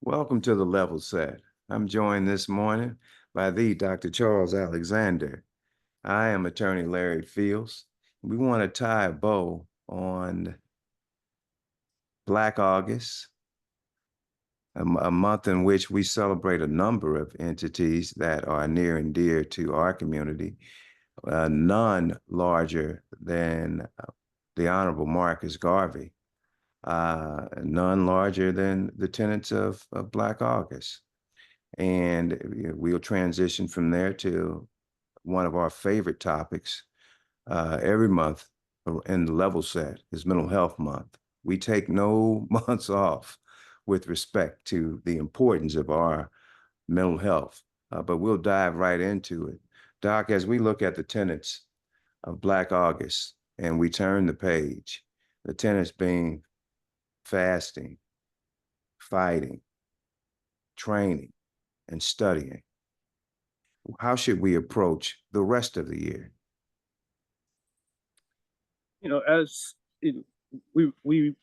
Welcome to the Level Set. I'm joined this morning by the Dr. Charles Alexander. I am attorney Larry Fields. We want to tie a bow on Black August, a month in which we celebrate a number of entities that are near and dear to our community, none larger than the Honorable Marcus Garvey, none larger than the tenets of Black August. And we'll transition from there to one of our favorite topics every month in the Level Set is Mental Health Month. We take no months off with respect to the importance of our mental health, but we'll dive right into it. Doc, as we look at the tenets of Black August and we turn the page, the tenets being fasting, fighting, training, and studying, how should we approach the rest of the year? As we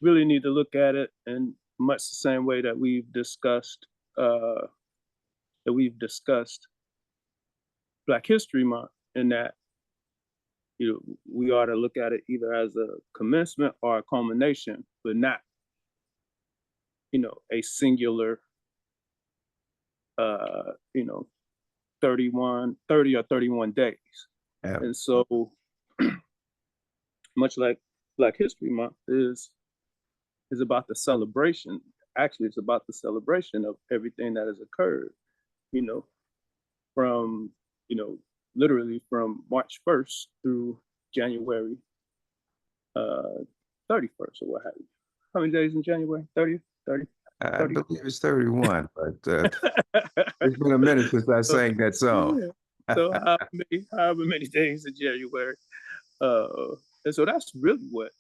really need to look at it in much the same way that we've discussed Black History Month, in that we ought to look at it either as a commencement or a culmination, but not a singular 30 or 31 days. Yeah. And so much like Black History Month is about the celebration. Actually, it's about the celebration of everything that has occurred, from, literally from March 1st through January 31st or what have you. How many days in January? 30? 30? I believe it's 31, but it's been a minute since I sang that song. So however many days in January. And so that's really what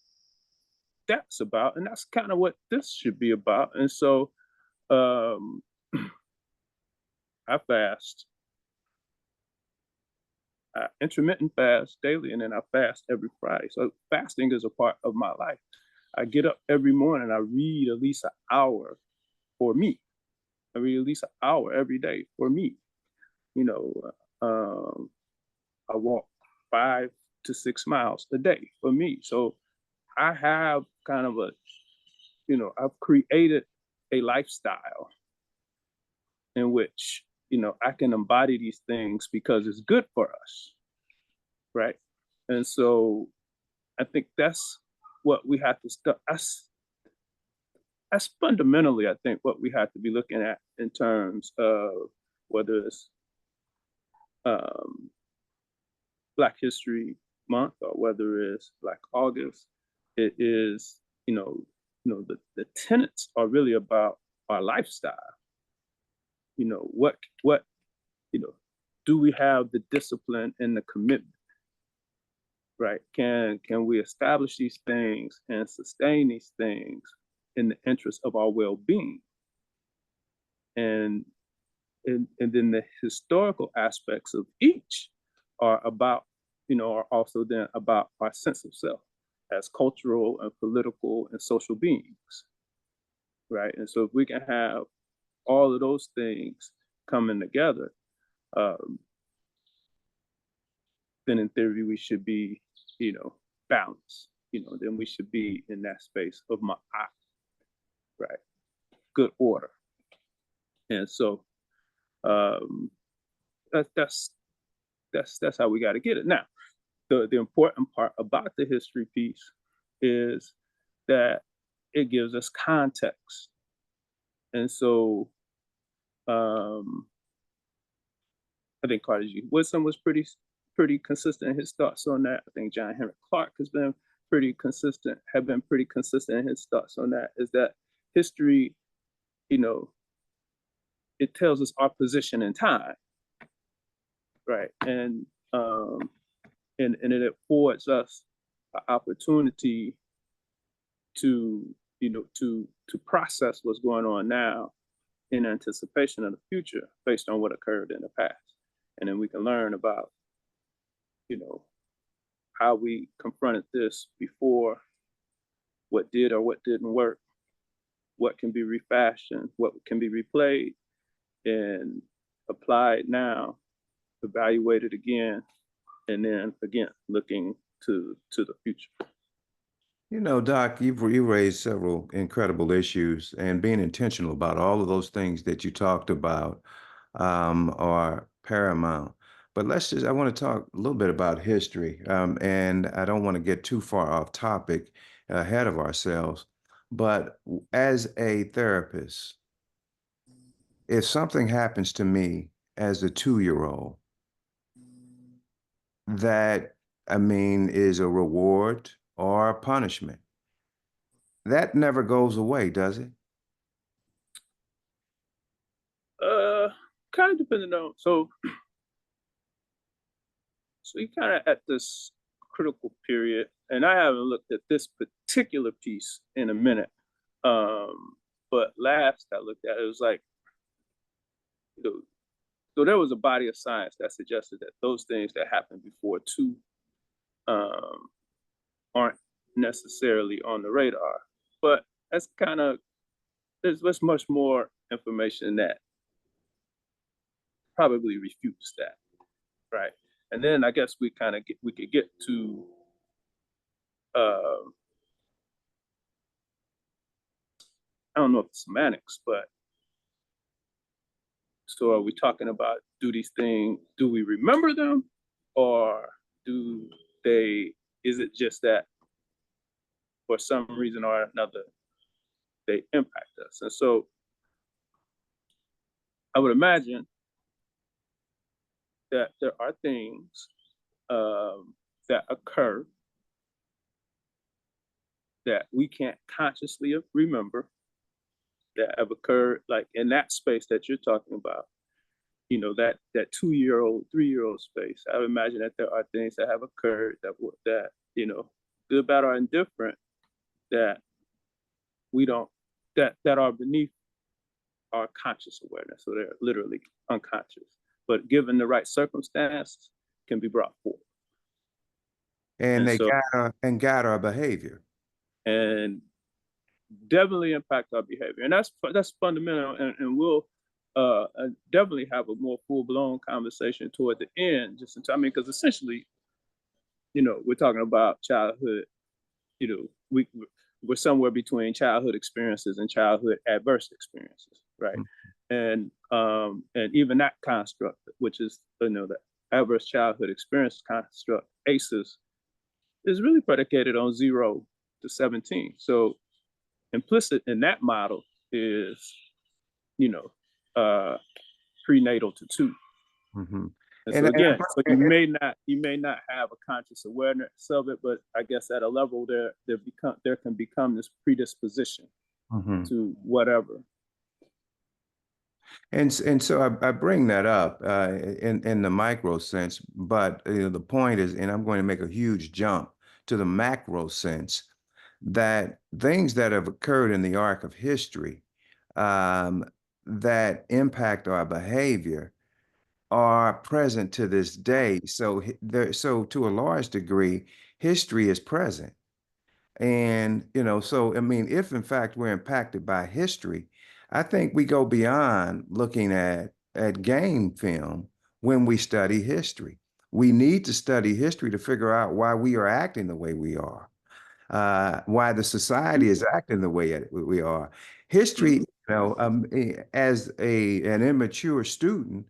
that's about. And that's kind of what this should be about. And so I fast. I intermittent fast daily, and then I fast every Friday. So fasting is a part of my life. I get up every morning, I read at least an hour for me. I read at least an hour every day for me. I walk 5 to 6 miles a day for me. So I have kind of I've created a lifestyle in which, I can embody these things because it's good for us, right? And so I think that's what we have to start. That's fundamentally, I think, what we have to be looking at in terms of whether it's Black History Month or whether it's Black August. It is, the tenets are really about our lifestyle. What do we have the discipline and the commitment, right? Can we establish these things and sustain these things in the interest of our well-being? And then the historical aspects of each are about, are also then about our sense of self as cultural and political and social beings, right? And so if we can have all of those things coming together, then in theory we should be, balanced. Then we should be in that space of ma'at, right? Good order. And so that's how we got to get it. Now, the important part about the history piece is that it gives us context. And so I think Carter G. Woodson was pretty consistent in his thoughts on that. I think John Henrik Clarke has been pretty consistent in his thoughts on that, is that history, it tells us our position in time, right? And it affords us an opportunity to process what's going on now in anticipation of the future based on what occurred in the past. And then we can learn about, how we confronted this before, what did or what didn't work, what can be refashioned, what can be replayed and applied now, evaluated again, and then again looking to the future. You know, Doc, you raised several incredible issues, and being intentional about all of those things that you talked about are paramount. But I want to talk a little bit about history, and I don't want to get too far off topic ahead of ourselves. But as a therapist, if something happens to me as a 2-year-old, that, I mean, is a reward or a punishment. That never goes away, does it? Uh, Kind of depending on so you kind of at this critical period, and I haven't looked at this particular piece in a minute. Um, but last I looked at it, it was like, you know, so there was a body of science that suggested that those things that happened before two um, aren't necessarily on the radar. But that's kind of there's much more information that probably refutes that, right? And then I guess we could get to uh, I don't know if it's semantics, but so are we talking about do these things, do we remember them, or do they, is it just that for some reason or another, they impact us? And so I would imagine that there are things that occur that we can't consciously remember that have occurred like in that space that you're talking about, that 2-year-old, 3-year-old space. I would imagine that there are things that have occurred that good, bad, or indifferent that we don't that are beneath our conscious awareness. So they're literally unconscious. But given the right circumstance, can be brought forth. And And they so guide our behavior. and definitely impact our behavior. And that's fundamental, and we'll definitely have a more full-blown conversation toward the end, just in time. I mean, because essentially, we're talking about childhood. We're somewhere between childhood experiences and childhood adverse experiences, right? Mm. And even that construct, which is the adverse childhood experience construct, ACEs, is really predicated on 0 to 17. So implicit in that model is, you know, uh, prenatal to 2. Mm-hmm. And so And again, so you may not have a conscious awareness of it, but I guess at a level there can become this predisposition mhm. to whatever. And so I bring that up in the micro sense, but the point is, and I'm going to make a huge jump to the macro sense, that things that have occurred in the arc of history um, that impact our behavior are present to this day. So to a large degree, history is present. And, so, I mean, if in fact we're impacted by history, I think we go beyond looking at game film when we study history. We need to study history to figure out why we are acting the way we are, why the society is acting the way we are. History, Mm-hmm. as an immature student,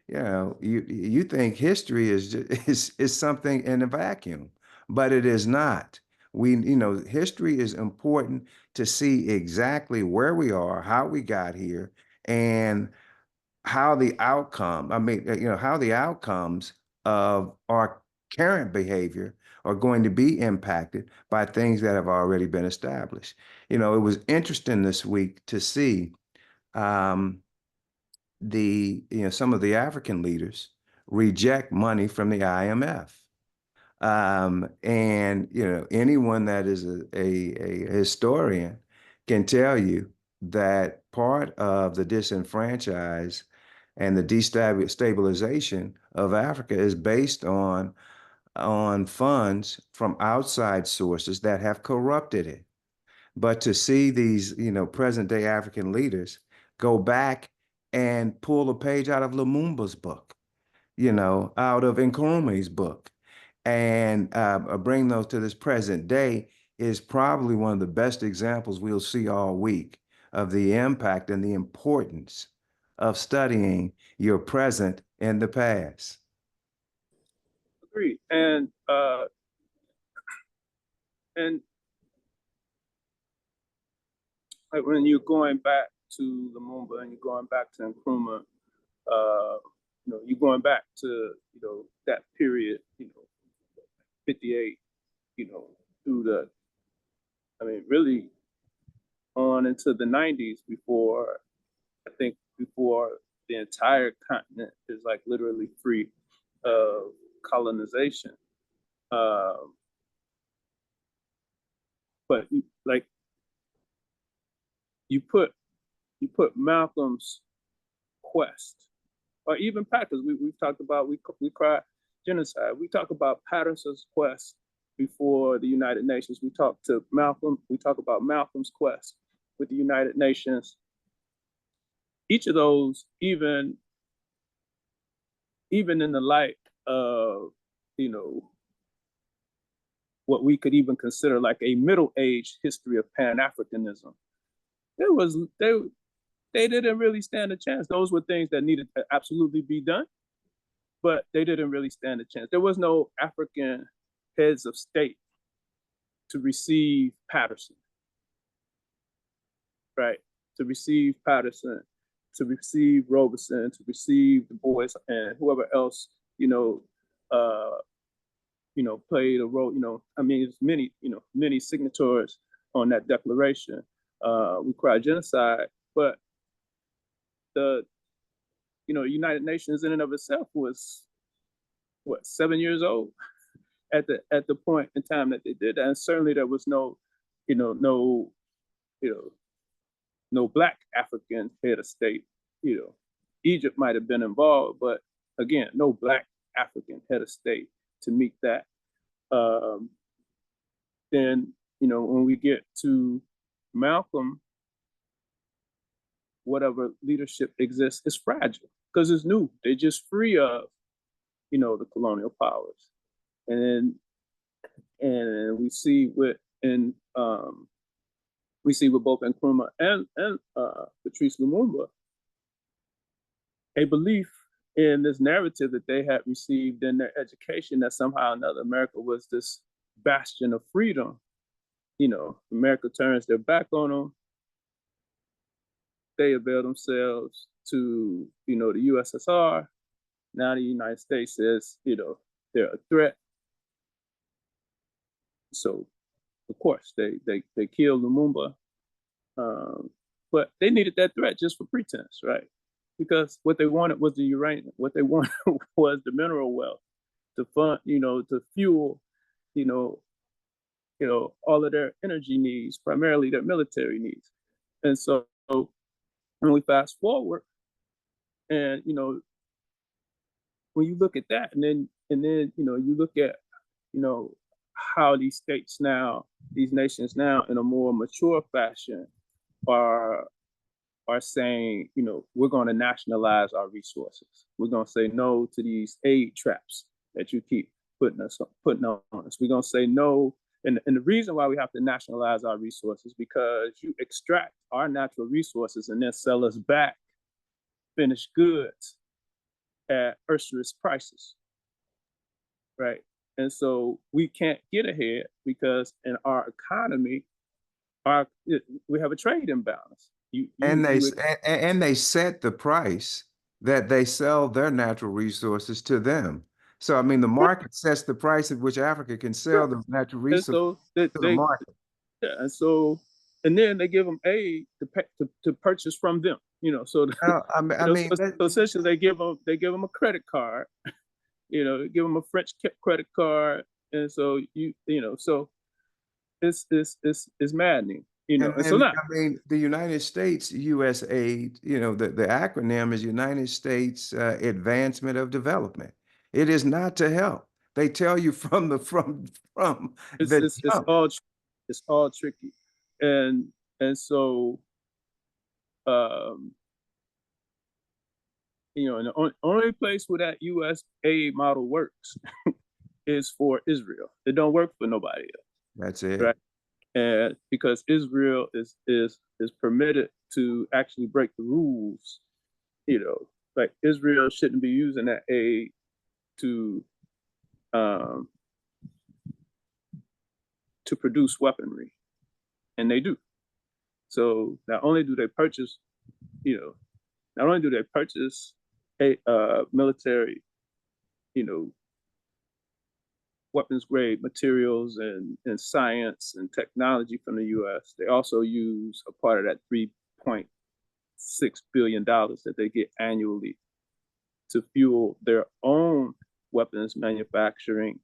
you think history is something in a vacuum, but it is not. History is important to see exactly where we are, how we got here, and how the outcome, I mean, how the outcomes of our current behavior are going to be impacted by things that have already been established. It was interesting this week to see um, some of the African leaders reject money from the IMF. And anyone that is a historian can tell you that part of the disenfranchise and the destabilization of Africa is based on funds from outside sources that have corrupted it. But to see these, present day African leaders go back and pull a page out of Lumumba's book, out of Nkrumah's book, and bring those to this present day is probably one of the best examples we'll see all week of the impact and the importance of studying your present and the past. Agreed. And like when you're going back to Lumumba and you're going back to Nkrumah, you're going back to that period, 58, through I mean, really on into the 90s before the entire continent is like literally free of colonization. Um, but like you put Malcolm's quest, or even Patterson's. We've talked about we cry genocide. We talk about Patterson's quest before the United Nations. We talk to Malcolm. We talk about Malcolm's quest with the United Nations. Each of those, even in the light of what we could even consider like a middle-aged history of Pan-Africanism, they didn't really stand a chance. Those were things that needed to absolutely be done, but they didn't really stand a chance. There was no African heads of state to receive Patterson, right? To receive Patterson, to receive Robeson, to receive Du Bois, and whoever else, played a role. I mean, there's many signatories on that declaration. We cry genocide, but the United Nations in and of itself was 7 years old at the point in time that they did that, and certainly there was no Black African head of state. Egypt might have been involved, but again, no Black African head of state to meet that. Then when we get to Malcolm, whatever leadership exists is fragile because it's new. They're just free of the colonial powers, and we see with both Nkrumah and Patrice Lumumba a belief in this narrative that they had received in their education that somehow or another America was this bastion of freedom. America turns their back on them. They avail themselves to the USSR. Now the United States says they're a threat. So of course they killed Lumumba, but they needed that threat just for pretense, right? Because what they wanted was the uranium. What they wanted was the mineral wealth to fund, to fuel, all of their energy needs, primarily their military needs. And so when we fast forward, and when you look at that, and then you look at how these states now, these nations now, in a more mature fashion, are saying, we're going to nationalize our resources. We're going to say no to these aid traps that you keep putting on us. We're going to say no. And the reason why we have to nationalize our resources, because you extract our natural resources and then sell us back finished goods at usurious prices, right? And so we can't get ahead because in our economy, we have a trade imbalance. And they set the price that they sell their natural resources to them. So I mean, the market sets the price at which Africa can sell those natural resources to the market. Yeah, and then they give them aid to purchase from them. So essentially they give them a credit card. Give them a French credit card, and so so it's maddening. And so now, I mean, the United States USAID, the acronym is United States Advancement of Development. It is not to help. They tell you from the it's jump. all tricky. and so um, and the only place where that U.S. aid model works is for Israel. It don't work for nobody else, That's it. right? And because Israel is permitted to actually break the rules, like Israel shouldn't be using that aid to um, to produce weaponry, and they do. So not only do they purchase, you know, not only do they purchase a military, you know, weapons grade materials and science and technology from the U.S., they also use a part of that $3.6 billion that they get annually to fuel their own weapons manufacturing,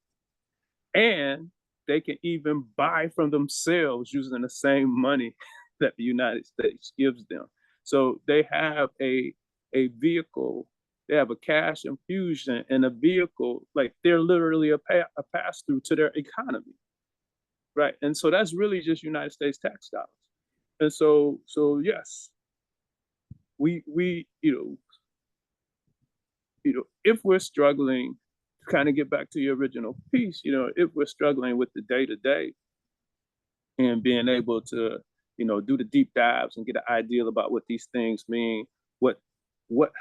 and they can even buy from themselves using the same money that the United States gives them. So they have a vehicle, they have a cash infusion and a vehicle, like they're literally a pass through to their economy, right? And so that's really just United States tax dollars. And so yes, we if we're struggling, to kind of get back to your original piece, if we're struggling with the day to day and being able to, do the deep dives and get an idea about what these things mean, what, what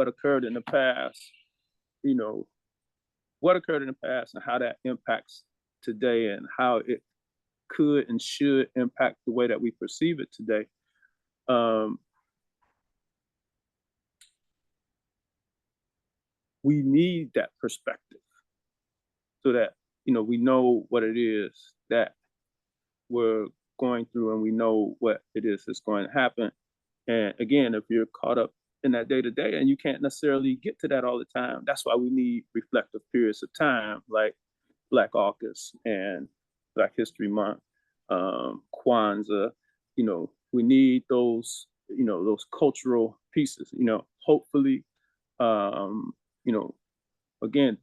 occurred in the past, you know, what occurred in the past and how that impacts today and how it could and should impact the way that we perceive it today. Um, we need that perspective so that we know what it is that we're going through and we know what it is that's going to happen. And again, if you're caught up in that day to day and you can't necessarily get to that all the time, that's why we need reflective periods of time like Black August and Black History Month, Kwanzaa. We need those cultural pieces. Hopefully, um, you know, again,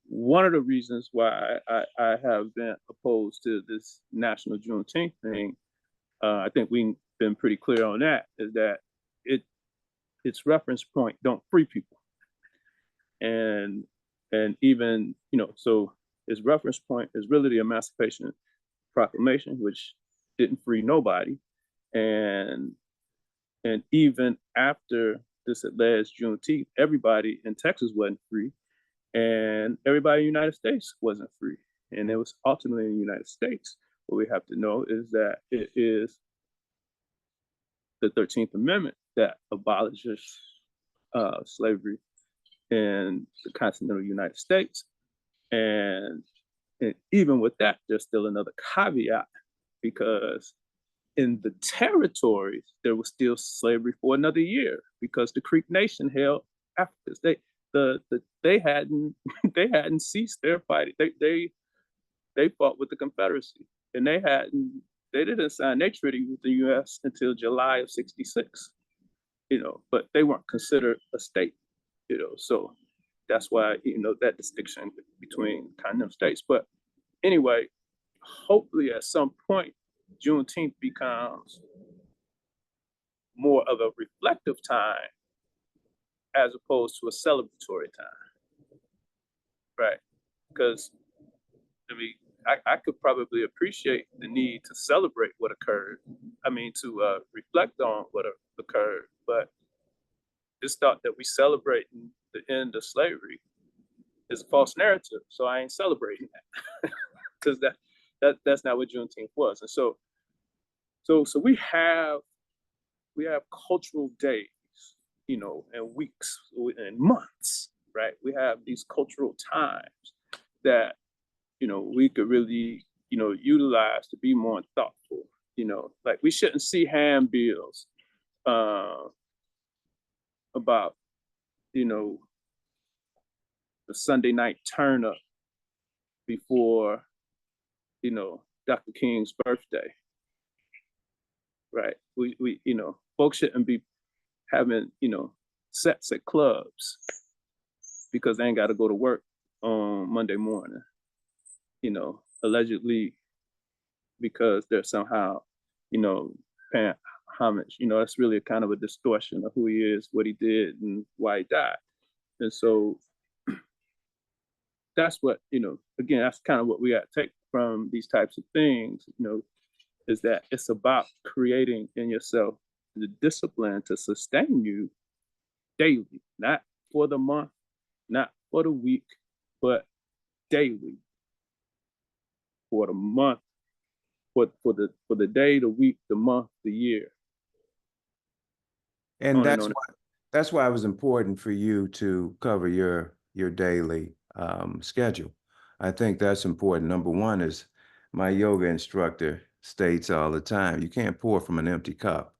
one of the reasons why I have been opposed to this National Juneteenth thing, I think we've been pretty clear on that, is that it its reference point don't free people, and even so its reference point is really the Emancipation Proclamation, which didn't free nobody, and even after this alleged Juneteenth, everybody in Texas wasn't free, and everybody in the United States wasn't free. And it was ultimately in the United States. What we have to know is that it is the 13th Amendment that abolishes slavery in the continental United States. And even with that, there's still another caveat, because in the territories, there was still slavery for another year because the Creek Nation held Africans. They hadn't they hadn't ceased their fighting. They fought with the Confederacy, and they didn't sign their treaty with the U.S. until July of '66. But they weren't considered a state. So that's why that distinction between continental states. But anyway, hopefully at some point, Juneteenth becomes more of a reflective time as opposed to a celebratory time, right? Because I mean, I could probably appreciate the need to celebrate what occurred. I mean, to reflect on what occurred, but this thought that we celebrating the end of slavery is a false narrative. So I ain't celebrating that because that's not what Juneteenth was. And so we have cultural days, and weeks and months, right? We have these cultural times that we could really utilize to be more thoughtful. Like we shouldn't see handbills about the Sunday night turn up before Dr. King's birthday, right? We folks shouldn't be having sets at clubs because they ain't got to go to work on Monday morning. Allegedly because they're somehow, you know, paying homage. That's really a kind of a distortion of who he is, what he did, and why he died. And so that's what, again, that's kind of what we got to take from these types of things, is that it's about creating in yourself the discipline to sustain you daily, not for the month, not for the week, but daily, for the month, for the day, the week, the month, the year, And on and that's on. why it was important for you to cover your daily schedule. I think that's important. Number one is my yoga instructor states all the time, you can't pour from an empty cup.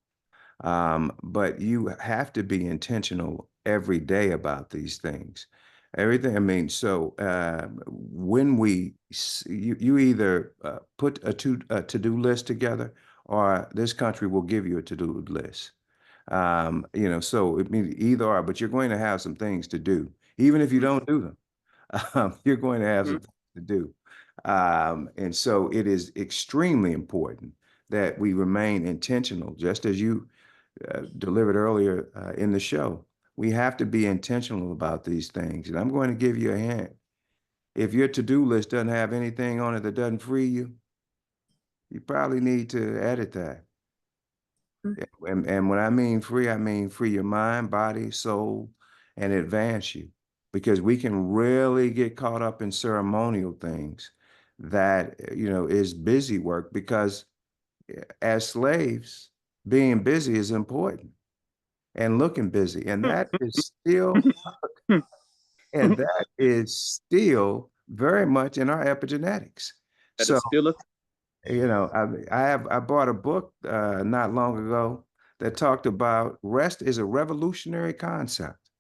But you have to be intentional every day about these things. Everything, I mean, so when you either put a to-do list together, or this country will give you a to-do list. So it means either or, but you're going to have some things to do, even if you don't do them. You're going to have some Mhm. things to do. And so it is extremely important that we remain intentional, just as you delivered earlier in the show. We have to be intentional about these things. And I'm going to give you a hint. If your to-do list doesn't have anything on it that doesn't free you, you probably need to edit that. And when I mean free your mind, body, soul, and advance you. Because we can really get caught up in ceremonial things that, is busy work, because as slaves, being busy is important, and looking busy. And that is still very much in our epigenetics. That So, is still a I bought a book not long ago that talked about rest is a revolutionary concept,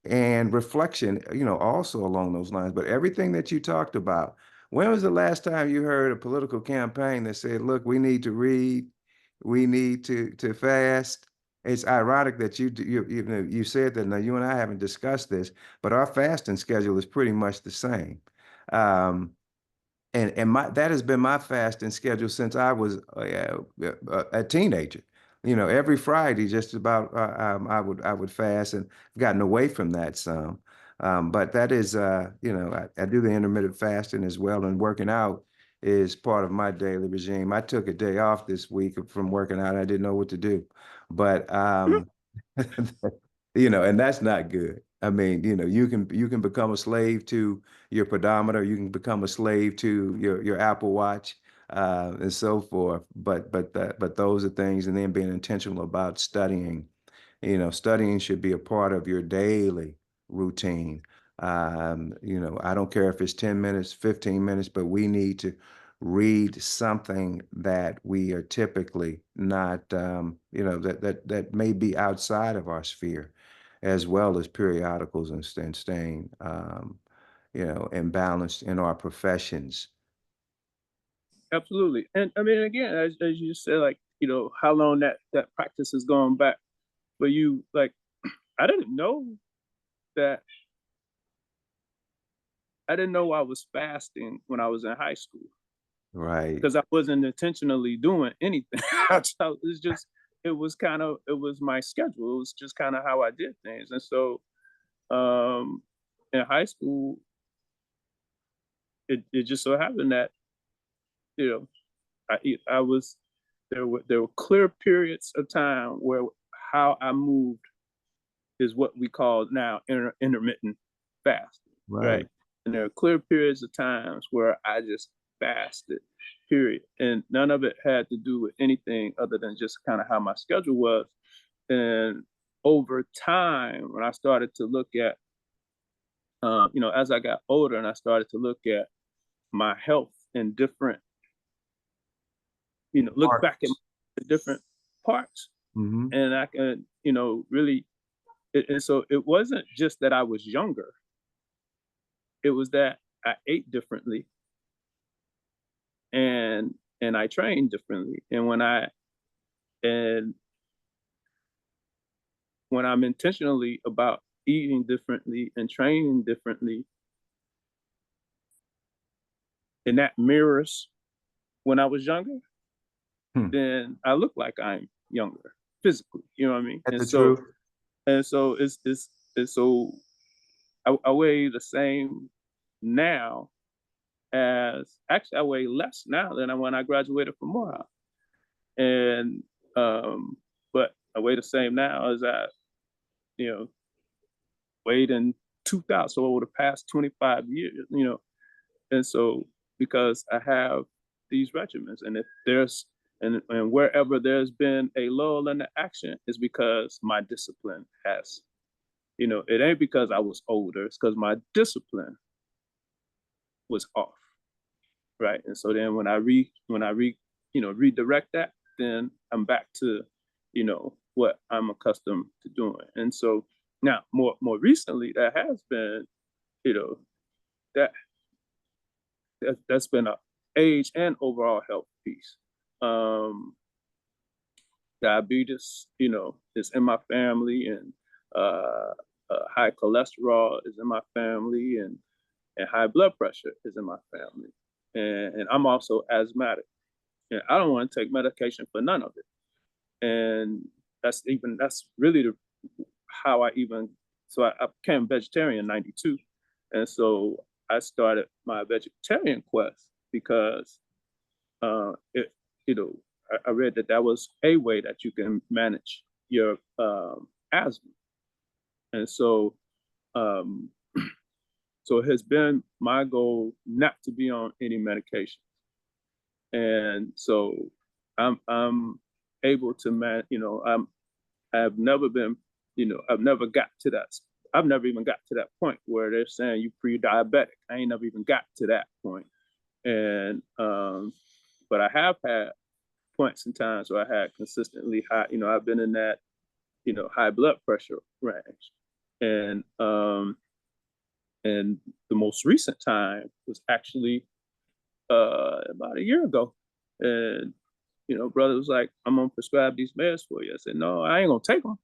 and reflection, also along those lines. But everything that you talked about, when was the last time you heard a political campaign that said, look, we need to read, we need to fast? It's ironic that you said that. Now, you and I haven't discussed this, but our fasting schedule is pretty much the same. Um, and my that has been my fasting schedule since I was a teenager. Every Friday, just about, I would fast, and I've gotten away from that some. But that is, I do the intermittent fasting as well, and working out is part of my daily regime. I took a day off this week from working out. I didn't know what to do, but and that's not good. I mean, you can become a slave to your pedometer, you can become a slave to your Apple Watch, and so forth. But those are things, and then being intentional about studying. Studying should be a part of your daily routine. I don't care if it's 10 minutes, 15 minutes, but we need to read something that we are typically not, that may be outside of our sphere, as well as periodicals, and staying, and balanced in our professions. absolutely. And I mean, again, as you said, like, how long that practice has gone back for you. Like, I didn't know that. I didn't know I was fasting when I was in high school, Right. because I wasn't intentionally doing anything. So it's just, it was my schedule. It was just kind of how I did things. And so, um, in high school, it just so happened that, you know I was, there were clear periods of time where how I moved is what we call now intermittent fasting, right? Right. And there are clear periods of times where I just fasted, period. And none of it had to do with anything other than just kind of how my schedule was. And over time, when I started to look at, as I got older and I started to look at my health in different, look back at Arts. the different parts, Hmm. and I can, really, and so it wasn't just that I was younger, it was that I ate differently, and I trained differently. And when I'm intentionally about eating differently and training differently, and that mirrors when I was younger, Hmm. then I look like I'm younger physically. You know what I mean? That the truth? And so it's so I weigh the same now as actually I weigh less now than when I graduated from Morehouse. And but I weigh the same now as I, you know, weighed in 2000, so over the past 25 years, and so because I have these regimens, and if there's and wherever there's been a lull in the action, is because my discipline has, it ain't because I was older, it's because my discipline was off, right? And so then redirect that, then I'm back to, what I'm accustomed to doing. And so now more recently, that has been, you know, that that's been a age and overall health piece. Um, Diabetes, is in my family, and uh, high cholesterol is in my family, and high blood pressure is in my family, and I'm also asthmatic, and I don't want to take medication for none of it. And that's really how I even so I became vegetarian in '92, and so I started my vegetarian quest because it, I read that that was a way that you can manage your asthma, and um, so it has been my goal not to be on any medication, and so I'm able to I've never been, I've never got to that. I've never even got to that point where they're saying you pre-diabetic. I ain't never even got to that point. And but I have had points and times where I had consistently high, I've been in that, high blood pressure range. And and the most recent time was actually about a year ago. And brother was like, I'm gonna prescribe these meds for you. I said, no, I ain't gonna take them.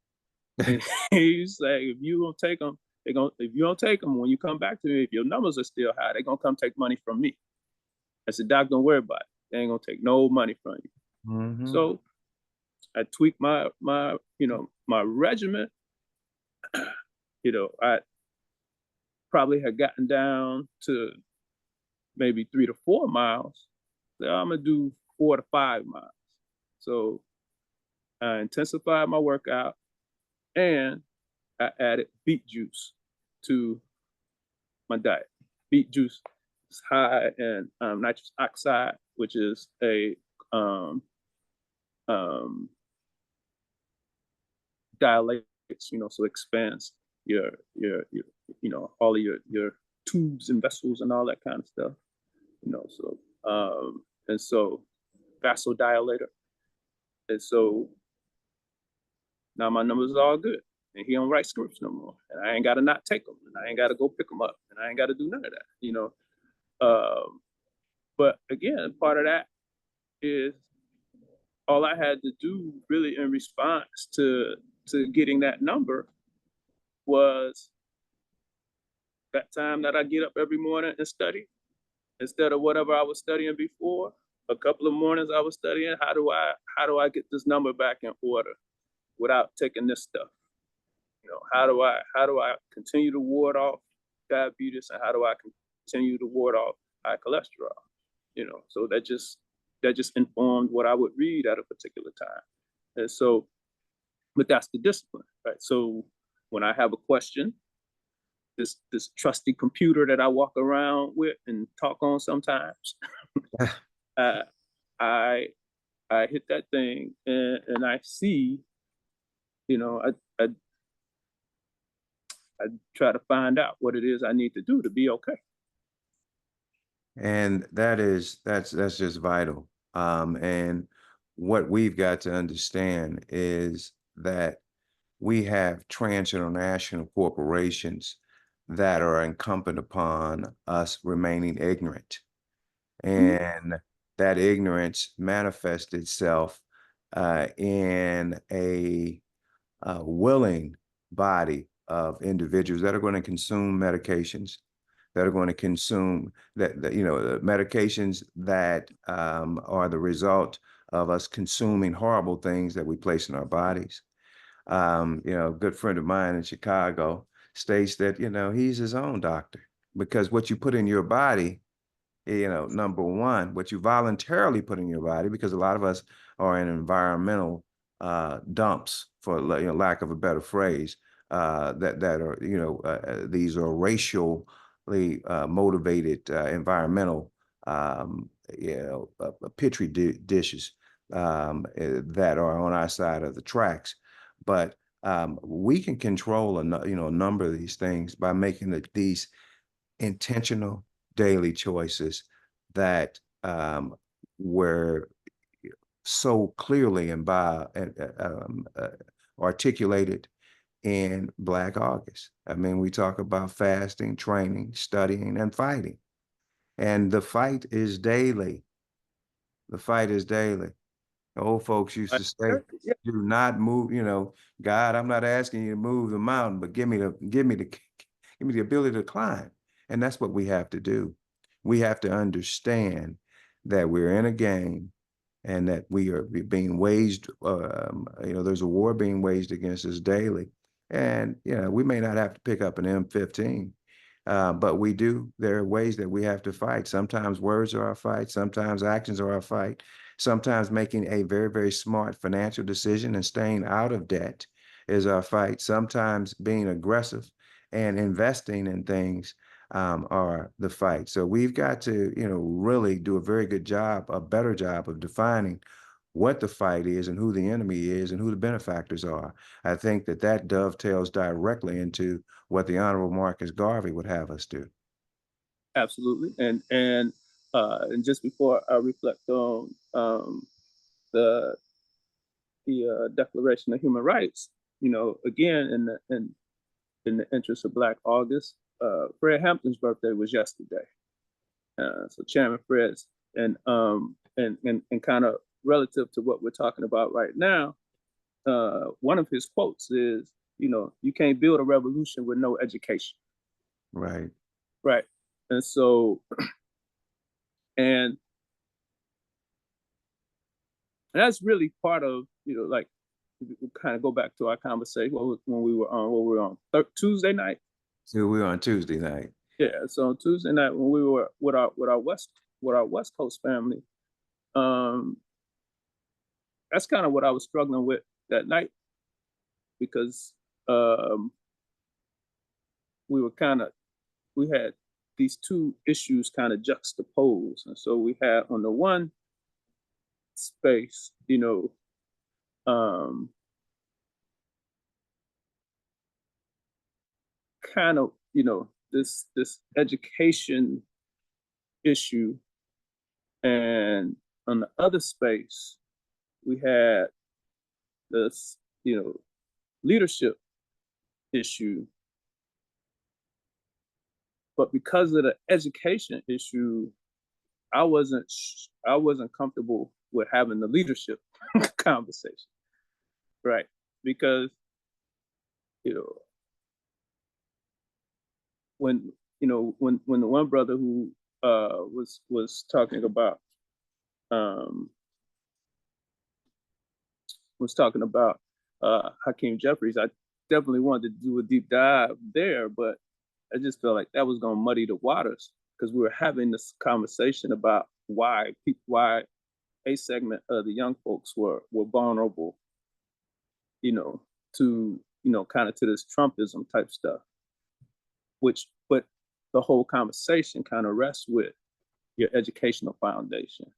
And he's like, if you don't take them, if you don't take them, when you come back to me, if your numbers are still high, they're gonna come take money from me. I said, Doc, don't worry about it. They ain't gonna take no money from you. Mhm. So I tweaked my regimen. I probably had gotten down to maybe 3 to 4 miles. So I'm gonna do 4 to 5 miles. So I intensified my workout, and I added beet juice to my diet. Beet juice is high in nitrous oxide, which is a um, um, dilates, so expands your all of your tubes and vessels and all that kind of stuff, so and so vasodilator. And so now my numbers are all good. And he don't write scripts no more. And I ain't got to not take them. And I ain't got to go pick them up. And I ain't got to do none of that. But again, part of that is all I had to do really in response to getting that number was that time that I get up every morning and study instead of whatever I was studying before. A couple of mornings I was studying how do I get this number back in order without taking this stuff. How do I continue to ward off diabetes, and how do I continue to ward off high cholesterol? So that just informed what I would read at a particular time. And so, but that's the discipline, right? So when I have a question, this trusty computer that I walk around with and talk on sometimes, uh, I I hit that thing, and I see, I I try to find out what it is I need to do to be okay. And that's just vital. And what we've got to understand is that we have transnational corporations that are incumbent upon us remaining ignorant. Mhm. And that ignorance manifests itself in a willing body of individuals that are going to consume medications, that are going to consume that you know, the medications that are the result of us consuming horrible things that we place in our bodies. You know, a good friend of mine in Chicago states that, you know, he's his own doctor because what you put in your body, you know, number one, what you voluntarily put in your body, because a lot of us are in environmental dumps, for you know, lack of a better phrase, that are, you know, these are racially motivated environmental, you know, petri dishes that are on our side of the tracks. But we can control you know, a number of these things by making these intentional daily choices that were so clearly and by articulated in Black August. I mean, we talk about fasting, training, studying, and fighting. And the fight is daily. The fight is daily. The old folks used to say, Yeah, "Do not move." You know, God, I'm not asking you to move the mountain, but give me the ability to climb. And that's what we have to do. We have to understand that we're in a game and that we are being waged. You know, there's a war being waged against us daily, and you know, we may not have to pick up an M15. But we do. There are ways that we have to fight. Sometimes words are our fight. Sometimes actions are our fight. Sometimes making a very, very smart financial decision and staying out of debt is our fight. Sometimes being aggressive and investing in things are the fight. So we've got to, you know, really do a very good job, a better job of defining what the fight is and who the enemy is and who the benefactors are. I think that that dovetails directly into what the Honorable Marcus Garvey would have us do. absolutely. And just before I reflect on the Declaration of Human Rights, you know, again in the interest of Black August, Fred Hampton's birthday was yesterday. So Chairman Fred's and kind of relative to what we're talking about right now, one of his quotes is, you know, you can't build a revolution with no education, Right. right? And so, and that's really part of, you know, like we kind of go back to our conversation when we were on Tuesday night. So we were on Tuesday night. Yeah, so on Tuesday night when we were with our West Coast family, um, that's kind of what I was struggling with that night because um, we were kind of we had these two issues kind of juxtaposed, and so we had on the one space, you know, um, kind of, you know, this education issue, and on the other space we had this, you know, leadership issue. But because of the education issue, I wasn't comfortable with having the leadership conversation, right? Because, you know, when when the one brother who was talking about um Hakeem Jeffries, I definitely wanted to do a deep dive there, but I just felt like that was going to muddy the waters because we were having this conversation about why a segment of the young folks were vulnerable, you know, to, you know, kind of to this Trumpism type stuff, which but the whole conversation kind of rests with your educational foundation,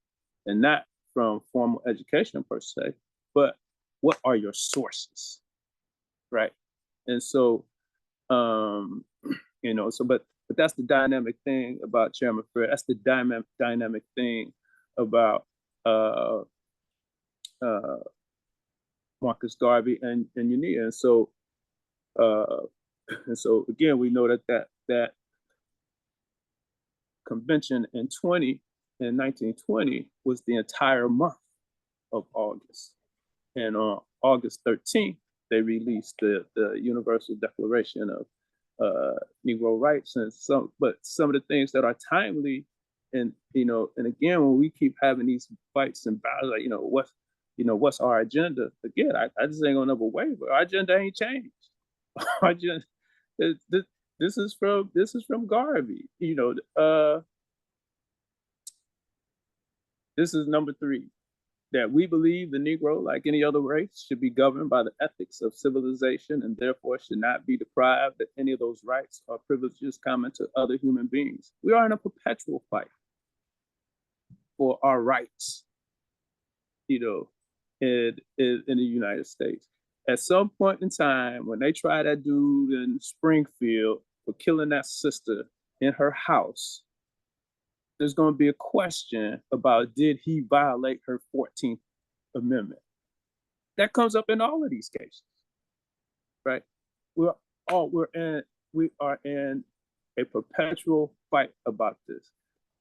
and not from formal education per se, but what are your sources, right? And so, um, you know, so but that's the dynamic thing about Chairman Fred. That's the dynamic thing about uh, uh, Marcus Garvey and Unia. Uh, and so again, we know that convention in 1920 was the entire month of August. And on August 13th, they released the Universal Declaration Negro rights and but some of the things that are timely, and and again, when we keep having these fights and battles, like, what's our agenda? Again, I just ain't gonna never waver. Our agenda ain't changed. Our agenda, this, this is from Garvey. This is number 3, that we believe the Negro, like any other race, should be governed by the ethics of civilization and therefore should not be deprived of any of those rights or privileges common to other human beings. We are in a perpetual fight for our rights, in the United States. At some point in time, when they try that dude in Springfield for killing that sister in her house, there's going to be a question about, did he violate her 14th Amendment? That comes up in all of these cases, right? We are in a perpetual fight about this.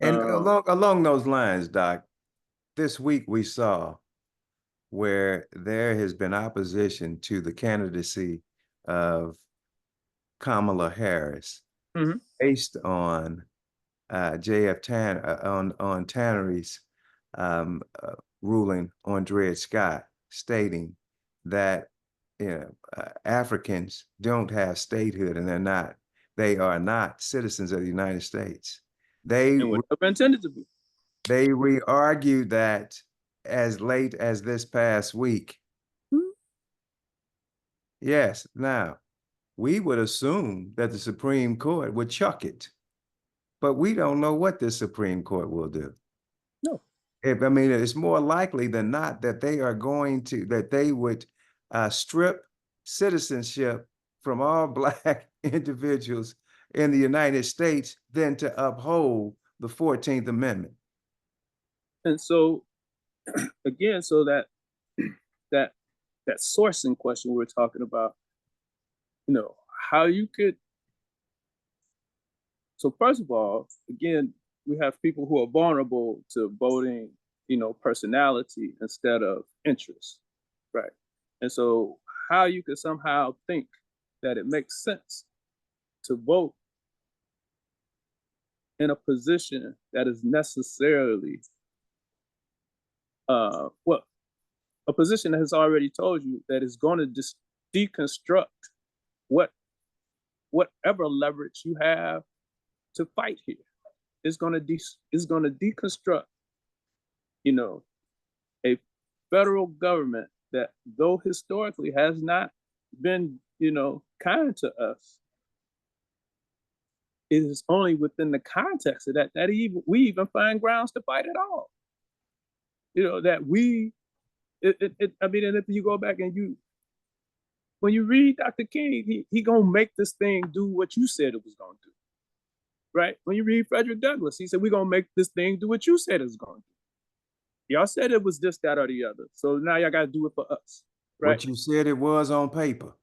And along those lines, Doc, this week we saw where there has been opposition to the candidacy of Kamala Harris, Mhm. based on J.F. on Tannery's ruling on Dred Scott, stating that Africans don't have statehood and they are not citizens of the United States. And were never intended to be. They re-argued that as late as this past week. Mhm. Yes, now we would assume that the Supreme Court would chuck it, but we don't know what the Supreme Court will do. No. It's more likely than not that they would strip citizenship from all Black individuals in the United States than to uphold the 14th Amendment. And so, again, so that sourcing question we're talking about, how you could. So first of all, again, we have people who are vulnerable to voting, personality instead of interest, right? And so how you could somehow think that it makes sense to vote in a position that is necessarily, a position that has already told you that is going to deconstruct whatever leverage you have to fight here. It's going to deconstruct, a federal government that, though historically has not been, kind to us, it is only within the context of that we even find grounds to fight at all. That we, and if you go back and when you read Dr. King, he gonna make this thing do what you said it was gonna do, right? When you read Frederick Douglass, he said, we're gonna make this thing do what you said it was gonna do. Y'all said it was this, that, or the other, so now y'all gotta do it for us, right? What you said it was on paper.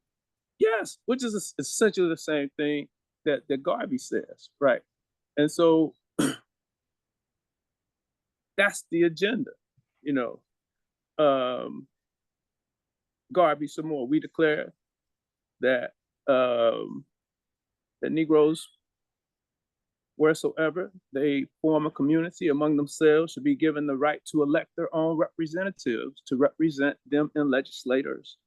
Yes, which is essentially the same thing that Garvey says, right? And so that's the agenda, Garvey some more. We declare that that Negroes, wheresoever they form a community among themselves, should be given the right to elect their own representatives to represent them in legislators,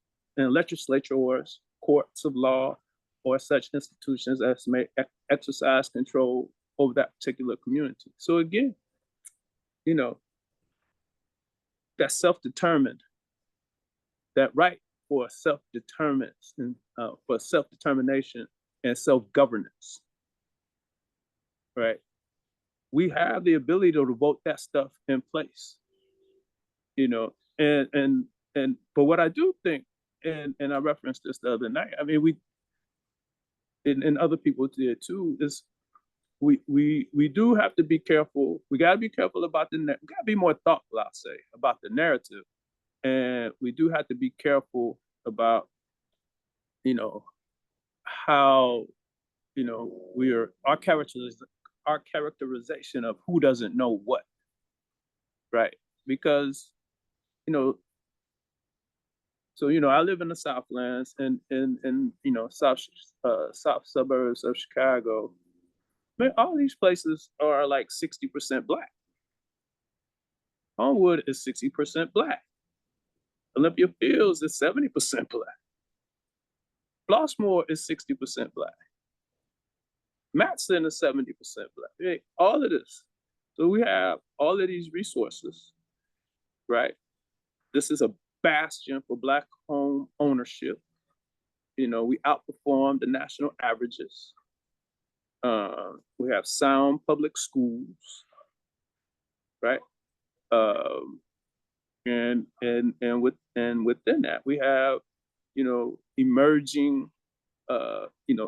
courts of law, or such institutions as may exercise control over that particular community. So again, that's self-determined, that right for self-determination and self-governance, right? We have the ability to vote that stuff in place, but what I do think, and I referenced this the other night, and other people did too, is we do have to be careful. We got to be careful about we got to be more thoughtful, I'll say, about the narrative. And we do have to be careful about, how, our characterization of who doesn't know what, right? Because, So I live in the Southlands and in south suburbs of Chicago. Man, all these places are like 60% black. Homewood is 60% black. Olympia Fields is 70% black. Flossmoor is 60% black. Matson is 70% black. Hey, all of this. So we have all of these resources, right? This is a bastion for black home ownership. We outperform the national averages. We have sound public schools, right? Um, and within that, we have emerging,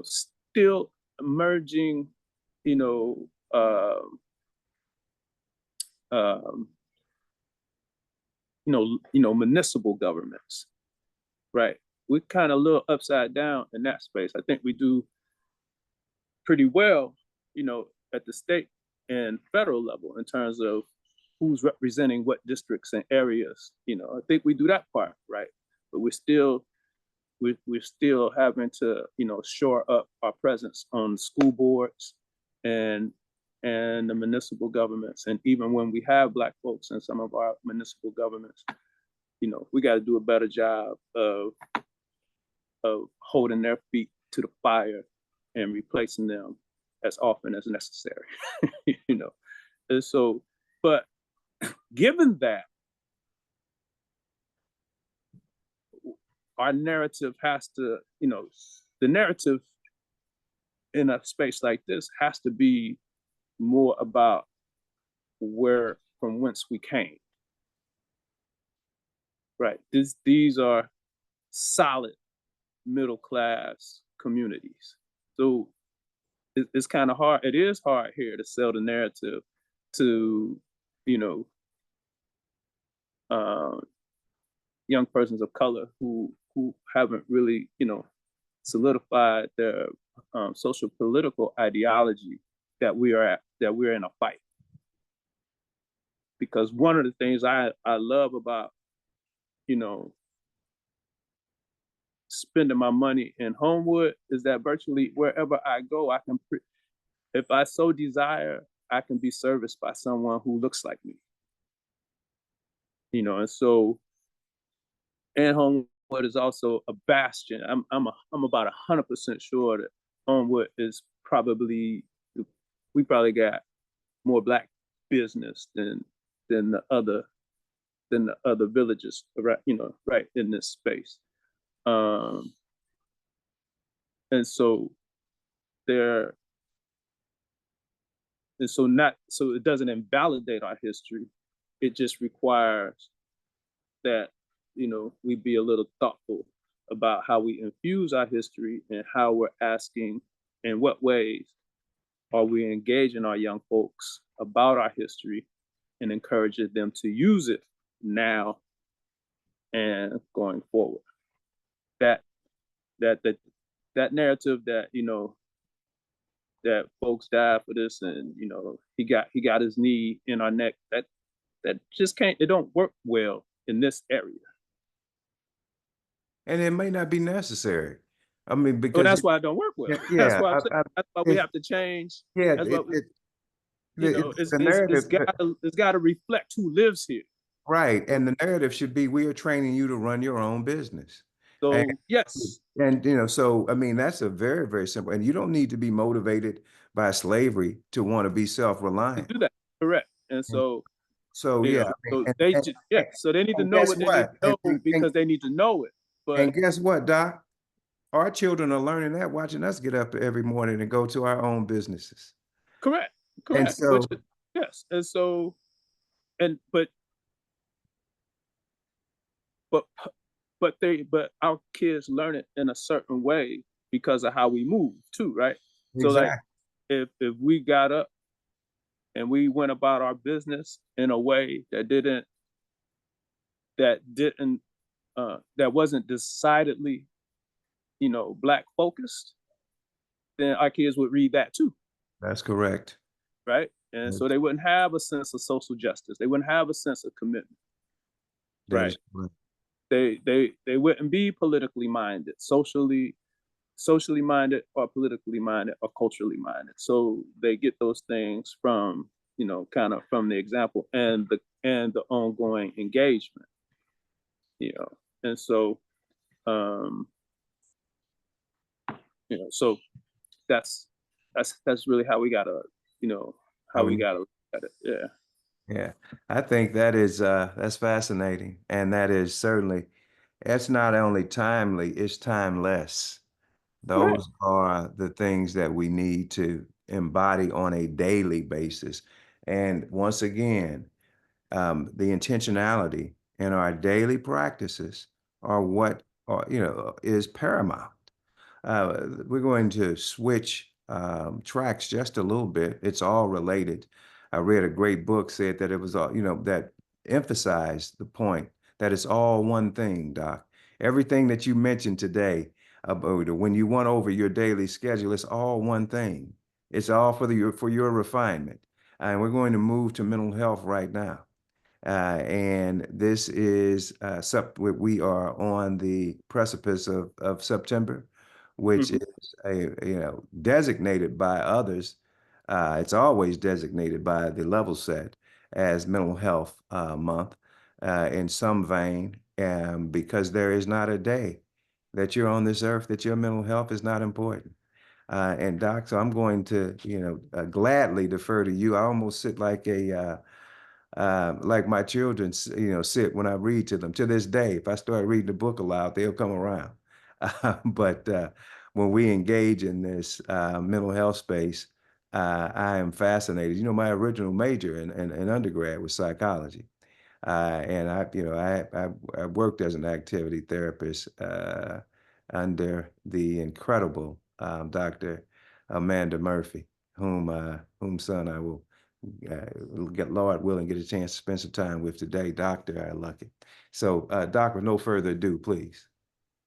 still emerging, you know, um, um, municipal governments, right? We're kind of a little upside down in that space. I think we do pretty well, at the state and federal level in terms of who's representing what districts and areas. I think we do that part right, but we're still having to shore up our presence on school boards and the municipal governments. And even when we have black folks in some of our municipal governments, we got to do a better job of holding their feet to the fire and replacing them as often as necessary. And so, but given that, our narrative has to, the narrative in a space like this has to be more about from whence we came. Right. These are solid middle class communities. So it's kind of hard. It is hard here to sell the narrative to, young persons of color who haven't really, solidified their social political ideology that we're in a fight. Because one of the things I love about, spending my money in Homewood is that virtually wherever I go, if I so desire, I can be serviced by someone who looks like me. And so, and Homewood is also a bastion. I'm about 100% sure that Homewood is we probably got more black business than the other villages, right? Right in this space. And so there, and so it doesn't invalidate our history. It just requires that we be a little thoughtful about how we infuse our history and how we're asking, in what ways are we engaging our young folks about our history and encouraging them to use it now and going forward. That narrative that that folks died for this, and he got his knee in our neck, that just can't, it don't work well in this area. And it may not be necessary. I mean, Well, because that's why it don't work well. yeah, That's why that's why we have to change. yeah, That's what the narrative, it's got to reflect who lives here. right? And the narrative should be, we are training you to run your own business. And So yes, so I mean, that's a very, very simple. And you don't need to be motivated by slavery to want to be to self-reliant. do that, correct. And so So yeah, I mean, so they need to and know guess what they need what? to know because they need to know it. But And guess what, Doc? Our children are learning that, watching us get up every morning and go to our own businesses. correct, And correct. so, Yes, and so and but but our kids learn it in a certain way because of how we move too, right? So like, exactly, if we got up and we went about our business in a way that wasn't decidedly black focused, then our kids would read that too, that's correct. right? And so they wouldn't have a sense of social justice. They wouldn't have a sense of commitment, That right? is correct. They wouldn't be politically minded, socially minded, or politically minded, or culturally minded. So they get those things from, kind of from the example and the ongoing engagement, and so um so that's that's really how we gotta, you know how How we we gotta look at it. Yeah. Yeah, I think that's fascinating, and that is certainly it's not only timely, it's timeless. Right. Those are the things that we need to embody on a daily basis. And once again, the intentionality in our daily practices are what is paramount. We're going to switch tracks just a little bit. It's all related. I read a great book said that it was all, that emphasized the point that it's all one thing, Doc. Everything that you mentioned today about when you went over your daily schedule, it's all one thing. It's all for your refinement. And we're going to move to mental health right now. And this is we are on the precipice of September, which Hmm. is designated by others. It's always designated by the level set as Mental Health Month in some vein, because there is not a day that you're on this earth that your mental health is not important. And Doc, so I'm going to, gladly defer to you. I almost sit like my children, sit when I read to them. To this day, if I start reading the book aloud, they'll come around. But when we engage in this mental health space, I am fascinated. My original major in undergrad was psychology. And I worked as an activity therapist under the incredible Dr. Amanda Murphy, whom son I will get Lord willing get a chance to spend some time with today. Doctor, I lucky. So, Doc, with no further ado, please.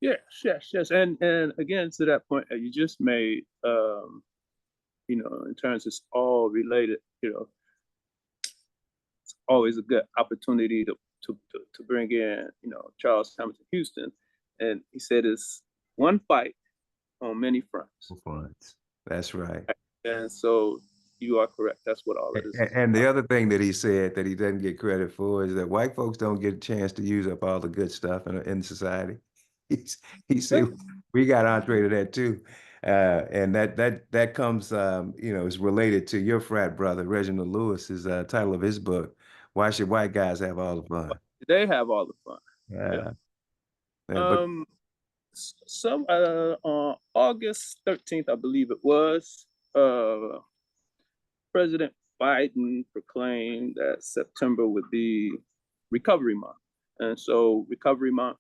Yes, yes, yes. And again, to that point that you just made, in terms it's all related, always a good opportunity to bring in, Charles Hamilton Houston. And he said it's one fight on many fronts. Performance. That's right. And so you are correct. That's what all of this is And the about. other thing that he said that he doesn't get credit for is that white folks don't get a chance to use up all the good stuff in society. He's, he said we got entree to that too, and that comes is related to your frat brother Reginald Lewis's title of his book. Why should white guys have all the fun? They have all the fun. Yeah. Uh, but Um, some on August 13th, I believe it was, President Biden proclaimed that September would be Recovery Month. And so Recovery Month,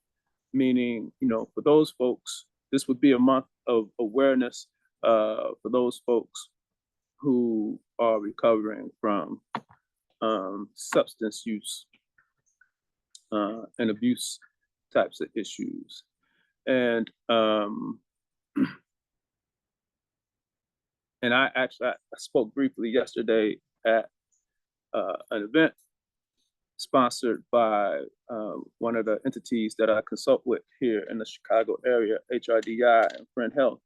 meaning, for those folks, this would be a month of awareness for those folks who are recovering from substance use and abuse types of issues. And and I spoke briefly yesterday at an event sponsored by one of the entities that I consult with here in the Chicago area, HRDI and Friend Health.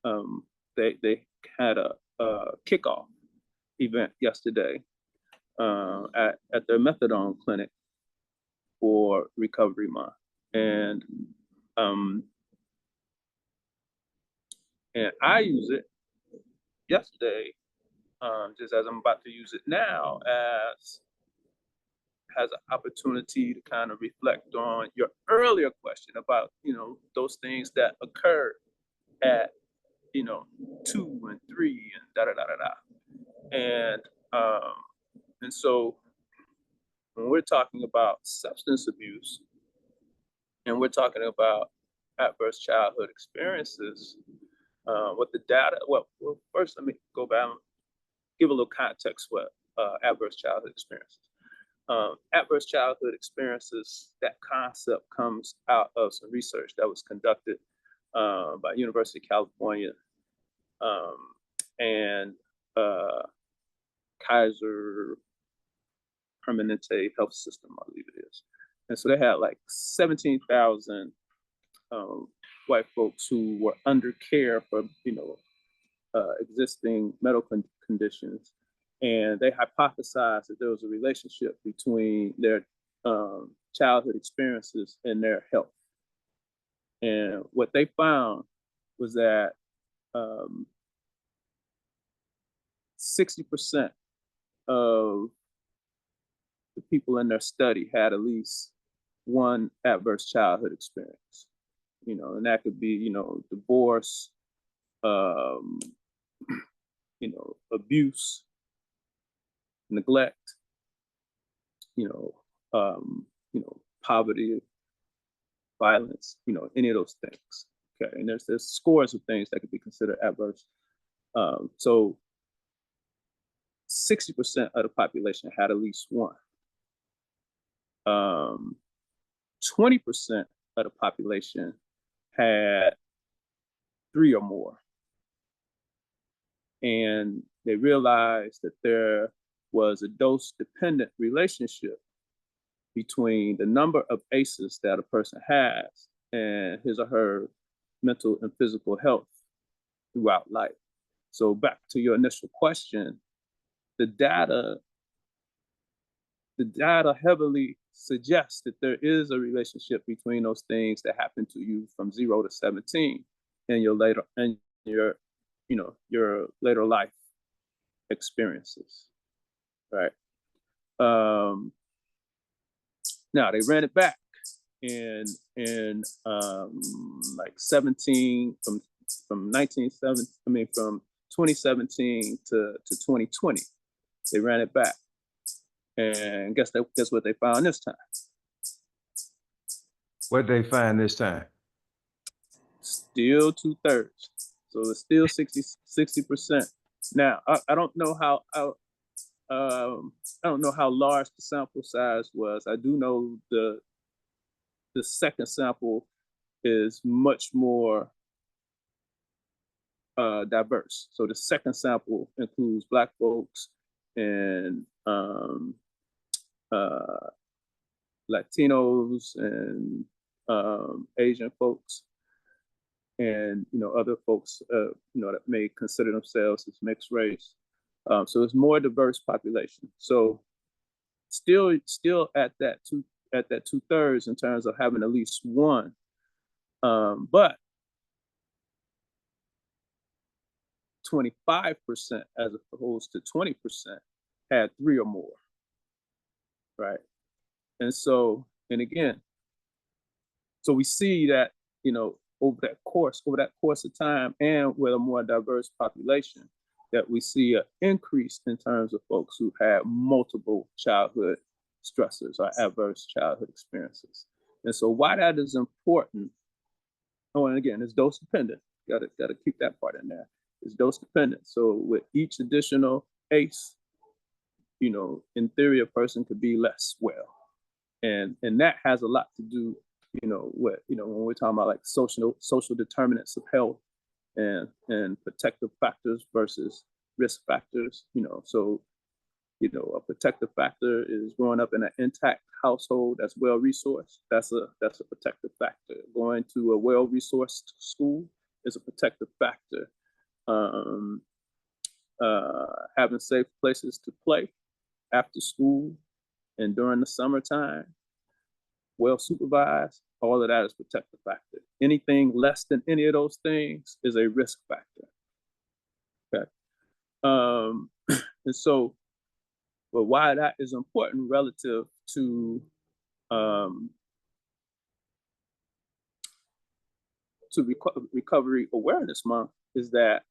Um, they had a kickoff event yesterday at their methadone clinic for Recovery Month, and um, and I use it yesterday, just as I'm about to use it now, as an opportunity to kind of reflect on your earlier question about those things that occurred at 2 and 3 and da da da da da, um and so when we're talking about substance abuse and we're talking about adverse childhood experiences, what the data well first let me go back and give a little context what adverse childhood experiences. Adverse childhood experiences, that concept comes out of some research that was conducted by University of California um, and Kaiser Permanente Health System, I believe it is. And so they had like 17,000 um, white folks who were under care for, existing medical conditions. And they hypothesized that there was a relationship between their childhood experiences and their health. And what they found was that 60% of the people in their study had at least one adverse childhood experience. And that could be, divorce, um, abuse, neglect, you know, poverty, violence, any of those things. Okay, and there's scores of things that could be considered adverse. So 60% of the population had at least one. 20% of the population had three or more. And they realized that there was a dose-dependent relationship between the number of ACEs that a person has and his or her mental and physical health throughout life. So back to your initial question, the data heavily suggests that there is a relationship between those things that happen to you from 0 to 17 and your later life experiences, right? Now they ran it back in like 17 from 1970, from 2017 to 2020. They ran it back, and guess what they found this time? What they find this time? Still 2/3. So it's still 60%. Now I don't know how I don't know how large the sample size was. I do know the second sample is much more diverse. So the second sample includes Black folks and Latinos and Asian folks, and other folks that may consider themselves as mixed race. So it's more diverse population. So still at that 2/3 in terms of having at least one, but 25% as opposed to 20% had three or more, right? And so, and again, so we see that over that course of time, and with a more diverse population, that we see an increase in terms of folks who had multiple childhood stressors or adverse childhood experiences. And so why that is important, oh, and again, it's dose dependent. Gotta keep that part in there. It's dose dependent. So with each additional ACE, in theory, a person could be less well. And that has a lot to do, with, when we're talking about like social determinants of health and protective factors versus risk factors. So a protective factor is growing up in an intact household that's well resourced. That's a protective factor. Going to a well resourced school is a protective factor. Having safe places to play after school and during the summertime, well supervised, all of that is protective factor. Anything less than any of those things is a risk factor. Okay. And so, but why that is important relative to Recovery Awareness Month is that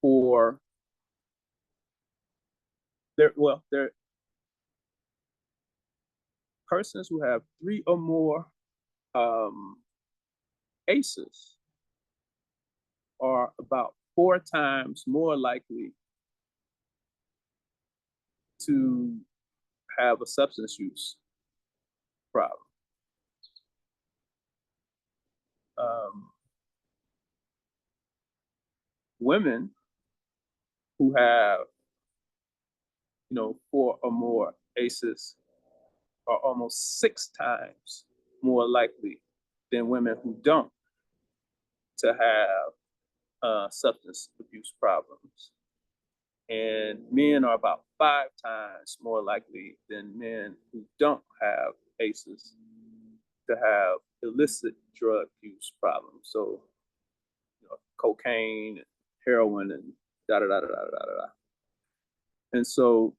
for there persons who have three or more ACEs are about 4 times more likely to have a substance use problem. Women who have 4 or more ACEs are almost 6 times more likely than women who don't to have substance abuse problems. And men are about 5 times more likely than men who don't have ACEs to have illicit drug use problems. So, cocaine, heroin, and da da da da da da da. And so,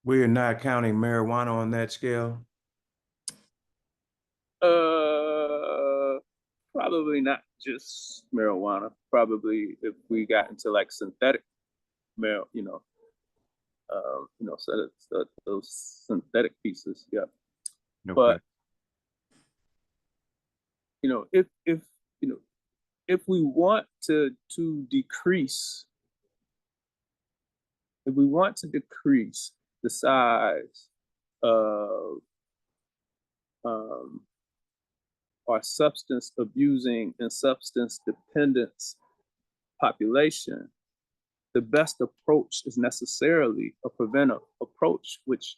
We're not counting marijuana on that scale. uh, probably not just marijuana. Probably if we got into like synthetic marijuana, so those synthetic pieces, yeah. Okay. But if you know, if we want to decrease, if we want to decrease the size of um, our substance abusing and substance dependence population, the best approach is necessarily a preventive approach, which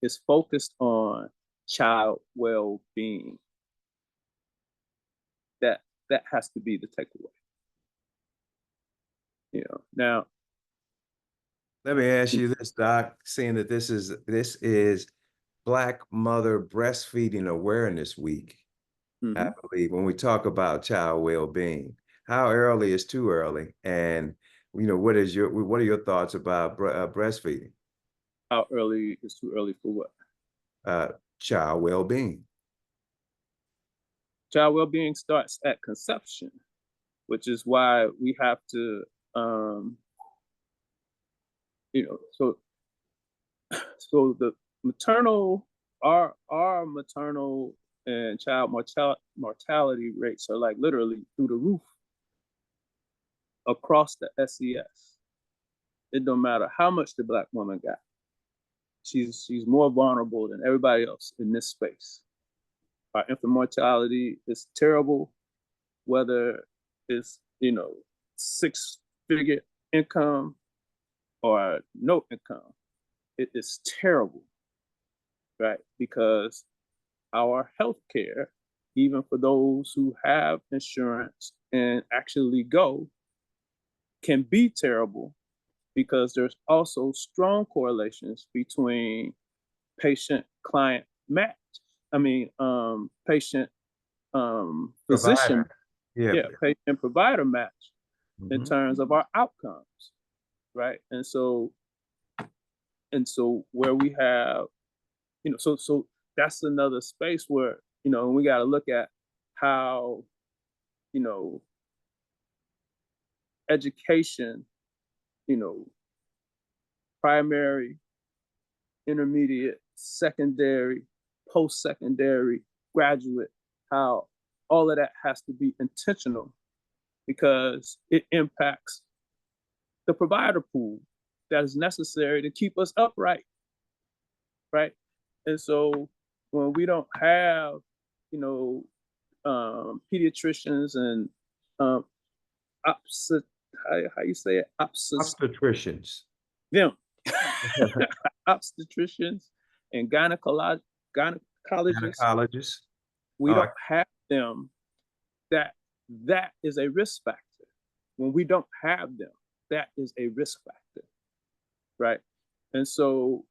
is focused on child well-being. That has to be the takeaway. Now, Let me ask you this, Doc, seeing that this is Black Mother Breastfeeding Awareness Week, I mhm, believe, when we talk about child well-being. How early is too early? And what are your thoughts about breastfeeding, how early is too early for what? uh, child well-being? Child well-being starts at conception, which is why we have to, so the maternal, our maternal and child mortality rates are like literally through the roof across the SES. It don't matter how much the Black woman got. She's more vulnerable than everybody else in this space. Our infant mortality is terrible, whether it's 6-figure income or no income. It is terrible, right? Because our health care, even for those who have insurance and actually go, can be terrible because there's also strong correlations between patient client match. I mean, patient physician, Provider. Yeah. yeah, patient provider match in Mhm. terms of our outcomes, right? And so where we have, so that's another space where we got to look at how you know education, you know primary, intermediate, secondary, post-secondary, graduate, how all of that has to be intentional because it impacts the provider pool that is necessary to keep us upright, right? And so when we don't have, you know, pediatricians and um, obstet- how you say it, Obstetricians. them, obstetricians and gynecologists, Gynecologists. we All right. don't have them. That is a risk factor. When we don't have them, that is a risk factor, right? And so,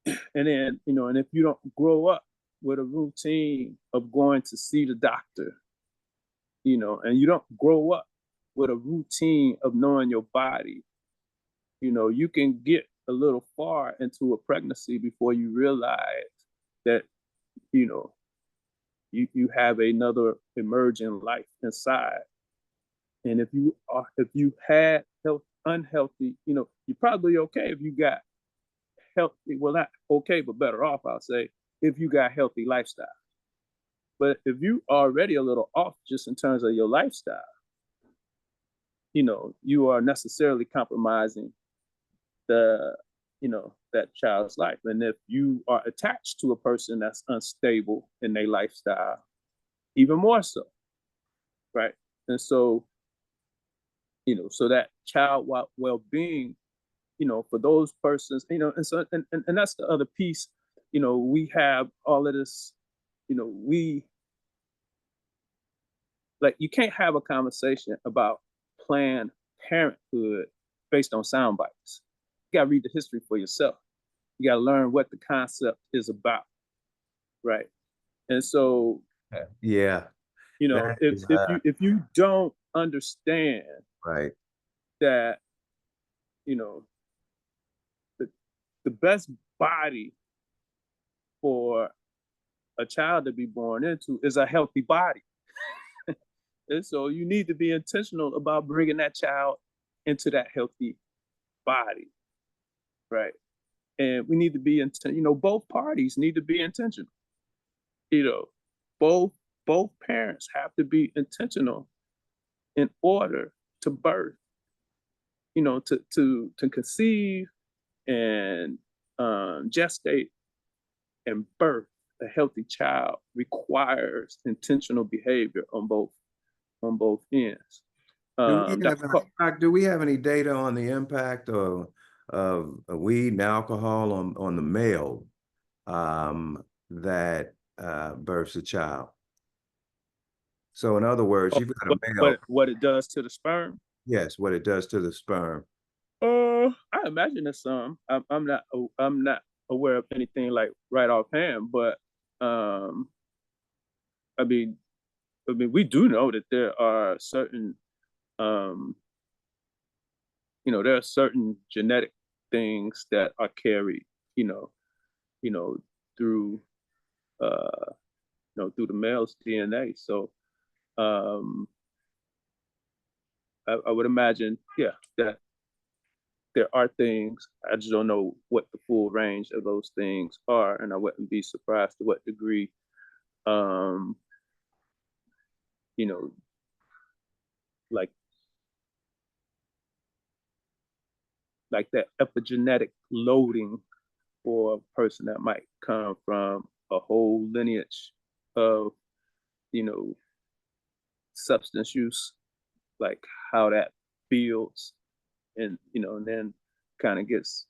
and then and if you don't grow up with a routine of going to see the doctor, and you don't grow up with a routine of knowing your body, you can get a little far into a pregnancy before you realize that you know you have another emerging life inside. And if you had unhealthy, you're probably okay if you got healthy. Well, not okay, but better off, I'll say, if you got healthy lifestyle. But if you already a little off just in terms of your lifestyle, you are necessarily compromising that child's life. And if you are attached to a person that's unstable in their lifestyle, even more so, right? And so, so that child well-being, for those persons, and so and that's the other piece. We have all of this. We like you can't have a conversation about Planned Parenthood based on sound bites. You got to read the history for yourself. You got to learn what the concept is about, right? And so, Yeah, that if is if you don't understand right. that, you know, the the best body for a child to be born into is a healthy body. And so you need to be intentional about bringing that child into that healthy body, right? And we need to be both parties need to be intentional. You know, both both parents have to be intentional in order to birth, to conceive and gestate and birth a healthy child requires intentional behavior on both ends. Do we have Dr. Cole, do we have any data on the impact of weed and alcohol on the male that births a child? So in other words, you've got a male, what it does to the sperm? yes, what it does to the sperm. I imagine there's some. I'm not aware of anything like right offhand, but um, I mean, we do know that there are certain, um, there are certain genetic things that are carried, you know, you know, through, uh, through the male's DNA. So, um, I would imagine, yeah, that there are things. I just don't know what the full range of those things are, and I wouldn't be surprised to what degree, um, you know, like that epigenetic loading for a person that might come from a whole lineage of, you know, substance use, like how that builds and then kind of gets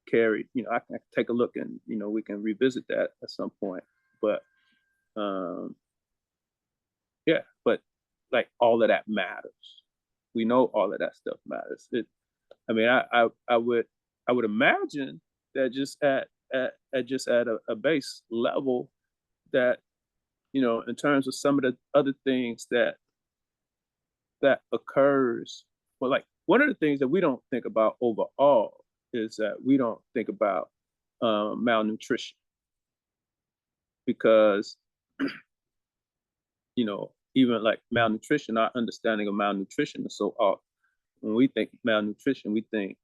carried. I can take a look and we can revisit that at some point. But um yeah, but like all of that matters. We know all of that stuff matters. I mean, I would imagine that just at a base level that in terms of some of the other things that occurs, well, like one of the things that we don't think about overall is that we don't think about malnutrition because even like malnutrition, our understanding of malnutrition is so off. When we think malnutrition, we think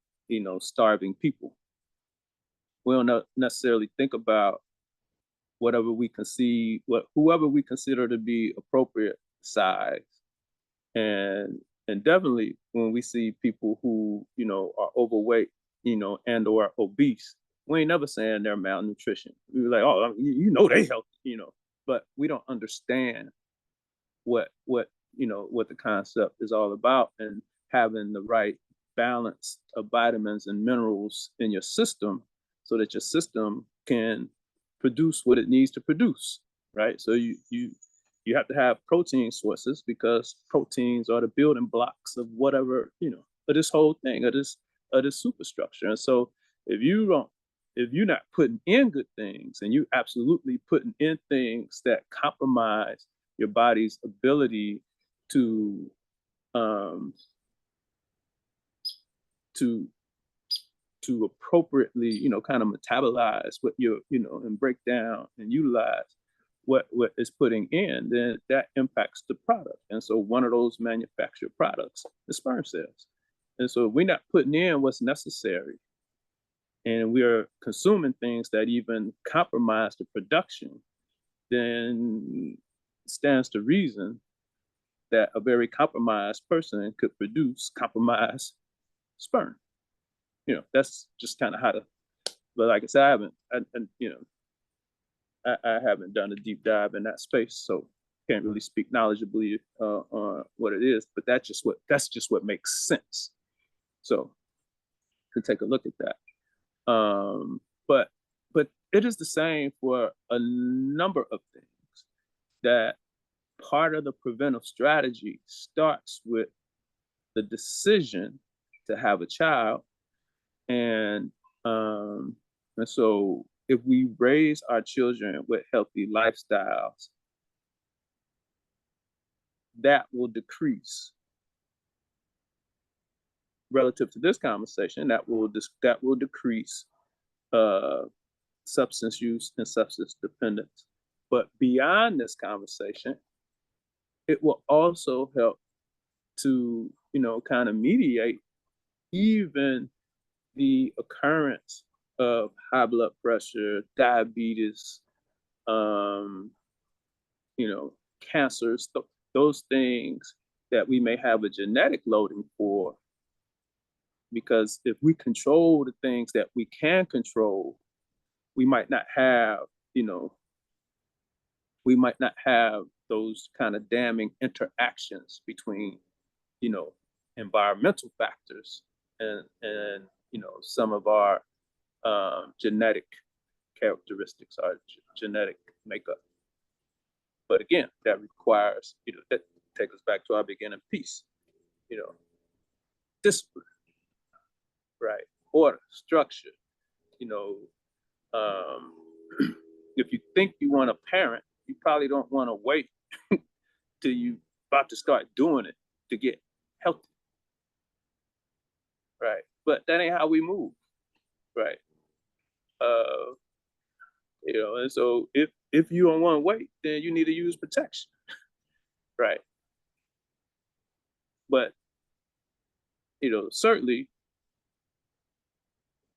starving people. We don't necessarily think about whoever we consider to be appropriate size, and definitely when we see people who are overweight, and/or obese, we ain't never saying they're malnutrition. We're like, oh, they healthy, but we don't understand what the concept is all about, and having the right balance of vitamins and minerals in your system so that your system can produce what it needs to produce, right? So you have to have protein sources because proteins are the building blocks of whatever, of this whole thing, of this superstructure. And so if you don't if you're not putting in good things and you absolutely putting in things that compromise your body's ability to um to appropriately, kind of metabolize what and break down and utilize what is putting in, then that impacts the product. And so one of those manufactured products is sperm cells. And so if we're not putting in what's necessary and we are consuming things that even compromise the production, then it stands to reason that a very compromised person could produce compromised sperm. That's just kind of how to. But like I said, I haven't done a deep dive in that space, so can't really speak knowledgeably on what it is. But that's just what makes sense. So to take a look at that. But it is the same for a number of things. That part of the preventive strategy starts with the decision to have a child, and um, and so if we raise our children with healthy lifestyles, that will decrease relative to this conversation. That will decrease uh, substance use and substance dependence. But beyond this conversation, it will also help to, kind of mediate even the occurrence of high blood pressure, diabetes, um, cancers, those things that we may have a genetic loading for. Because if we control the things that we can control, we might not have, you know, we might not have those kind of damning interactions between, you know, environmental factors and some of our genetic characteristics, our genetic makeup. But again, that requires, that take us back to our beginning piece, you know, discipline, right? Order, structure, you know, um, if you think you want a parent, you probably don't want to wait till you about to start doing it to get healthy, right? But that ain't how we move, right? Uh, and so if you don't want to wait, then you need to use protection, right? But certainly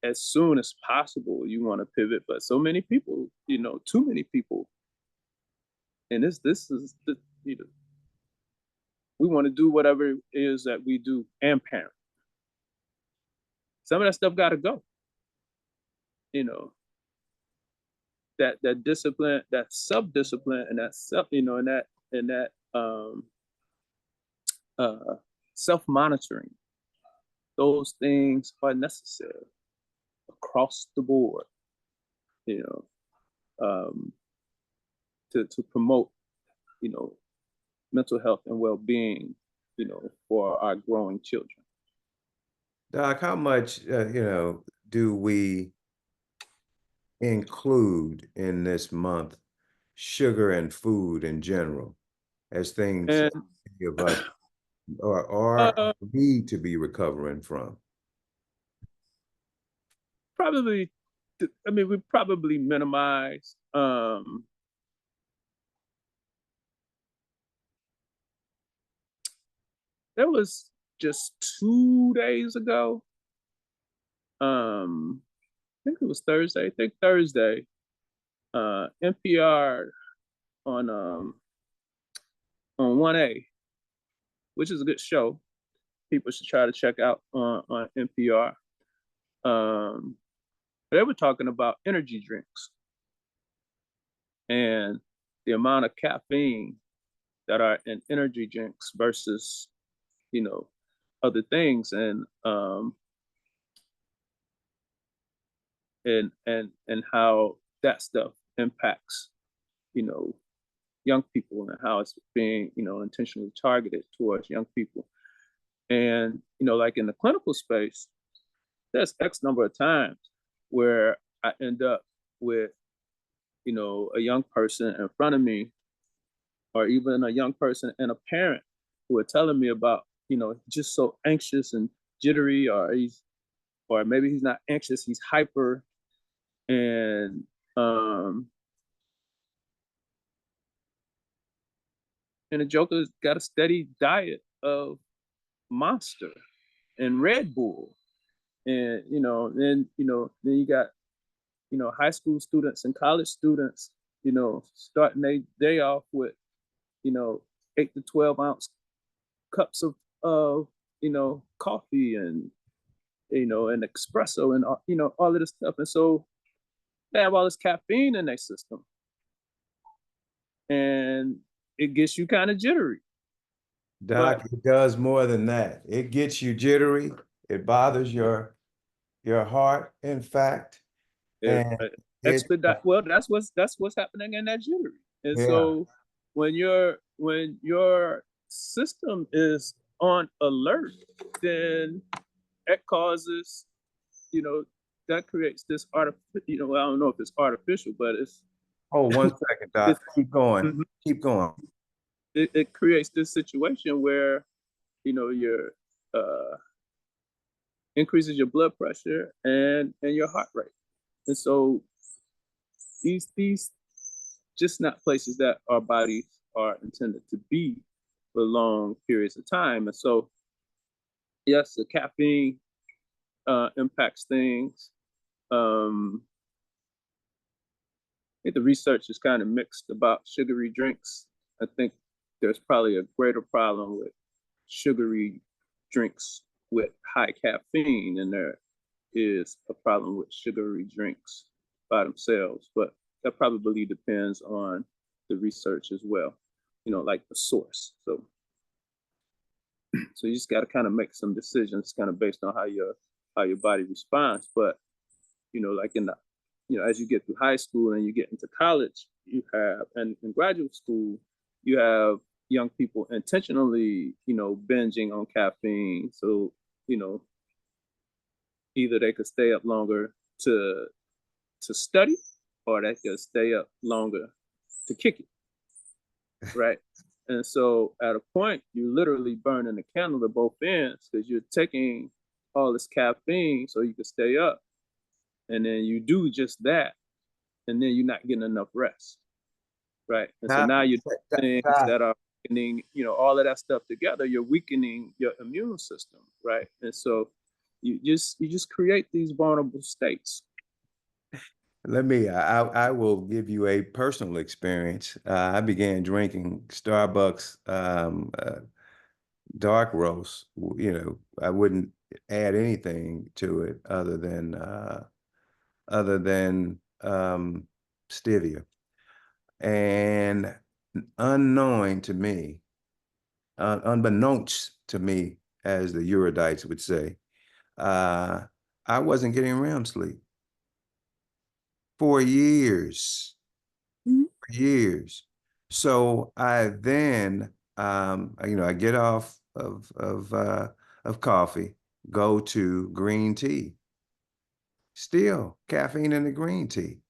as soon as possible you want to pivot. But so many people, too many people, and this is the we want to do whatever it is that we do and parent. Some of that stuff got to go. That discipline, that self-discipline, and that self, and that uh, self-monitoring. Those things are necessary across the board. You know, to promote, mental health and well-being, for our growing children. Doc, how much, do we include in this month sugar and food in general as things And many of us or uh, need to be recovering from? probably, I mean, we probably minimize. There was just 2 days ago. I think it was Thursday. I think Thursday. NPR on 1A, which is a good show. People should try to check out on NPR. They were talking about energy drinks and the amount of caffeine that are in energy drinks versus, other things, and how that stuff impacts, you know, young people, and how it's being, intentionally targeted towards young people. And, like in the clinical space, there's X number of times where I end up with, a young person in front of me, or even a young person and a parent who are telling me about, just so anxious and jittery, or maybe he's not anxious, he's hyper. And and the Joker's got a steady diet of Monster and Red Bull. And then you got high school students and college students, starting their day off with 8 to 12 ounce cups of coffee, and and espresso, and all of this stuff. And so they have all this caffeine in their system, and it gets you kind of jittery. Doc, But it does more than that. It gets you jittery. It bothers your your heart, in fact, It, and it, expedite. Well, that's what's happening in that jittery. And yeah. so when your system is on alert, then that causes, you know, that creates this I don't know if it's artificial, but Oh, 1 second, it's Doc. Keep going. mhm. Keep going. It creates this situation where your uh increases your blood pressure and your heart rate. And so these just not places that our bodies are intended to be for long periods of time. And so yes, the caffeine impacts things. I think the research is kind of mixed about sugary drinks. I think there's probably a greater problem with sugary drinks with high caffeine than there is a problem with sugary drinks by themselves. But that probably depends on the research as well, like the source. So you just got to kind of make some decisions kind of based on how your body responds. But like as you get through high school and you get into college, you have, and in graduate school, you have young people intentionally, binging on caffeine. So, you know, either they could stay up longer to study, or they could stay up longer to kick it, right? And so at a point, you literally burning the candle at both ends because you're taking all this caffeine so you can stay up. And then you do just that, and then you're not getting enough rest, right? And so Doc, now you're doing things Doc, that are weakening, all of that stuff together. You're weakening your immune system, right? And so you just create these vulnerable states. I will give you a personal experience. I began drinking Starbucks dark roast. I wouldn't add anything to it other than stevia. And unknowing to me, unbeknownst to me, as the Erudites would say, uh, I wasn't getting REM sleep for years, Mhm. for years. So I then, I get off of coffee, go to green tea, still caffeine in the green tea.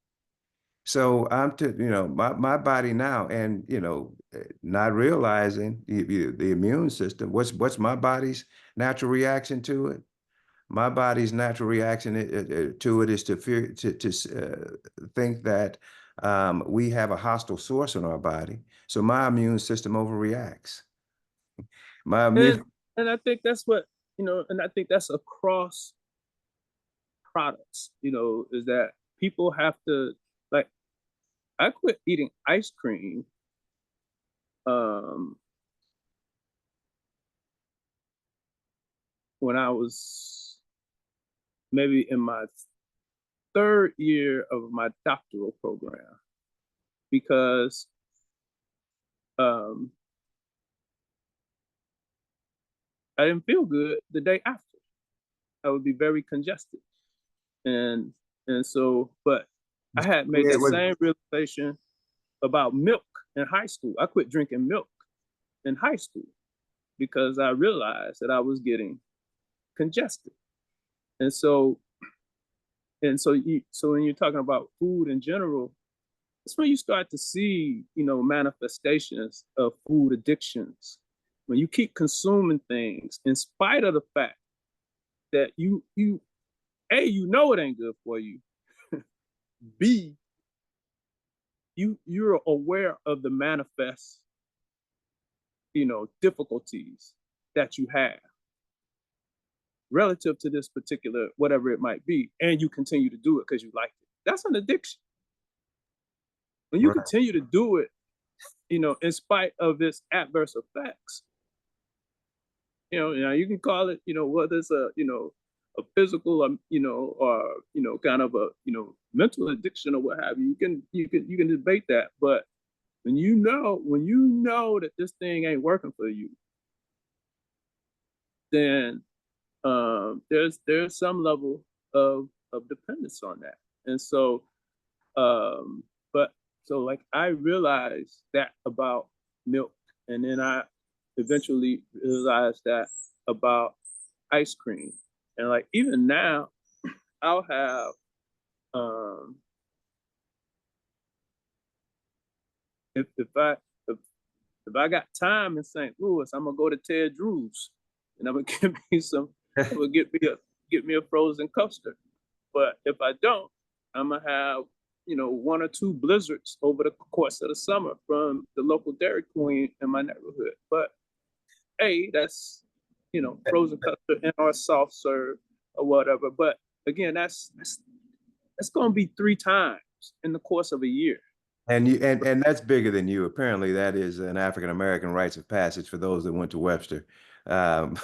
So my body now, and not realizing the immune system. What's my body's natural reaction to it? My body's natural reaction to it is to fear, to think that we have a hostile source in our body. So my immune system overreacts. My And immune, and I think that's what and I think that's across products. Is that people have to, like, I quit eating ice cream um when I was maybe in my third year of my doctoral program because um, I didn't feel good the day after. I would be very congested, and but I had made it that was same realization about milk in high school. I quit drinking milk in high school because I realized that I was getting congested, and so when you're talking about food in general, that's when you start to see, manifestations of food addictions. When you keep consuming things in spite of the fact that it ain't good for you. B, you're aware of the manifest, difficulties that you have relative to this particular whatever it might be, and you continue to do it because you like it. That's an addiction. When you right. continue to do it, in spite of its adverse effects, you can call it, whether it's a physical, or kind of a mental addiction or what have you. You can debate that, but when you know that this thing ain't working for you, then there's some level. of dependence on that. And so, um, but so like I realized that about milk, and then I eventually realized that about ice cream, and like even now, I'll have um if I if, if I got time in St. Louis, I'm gonna go to Ted Drew's, and I'm gonna get me some. I'm gonna get me a frozen custard. But if I don't, I'm gonna have one or two blizzards over the course of the summer from the local Dairy Queen in my neighborhood. But hey, that's frozen custard and or soft serve or whatever. But again, that's gonna be three times in the course of a year. And that's bigger than you. Apparently, that is an African American rites of passage for those that went to Webster, um,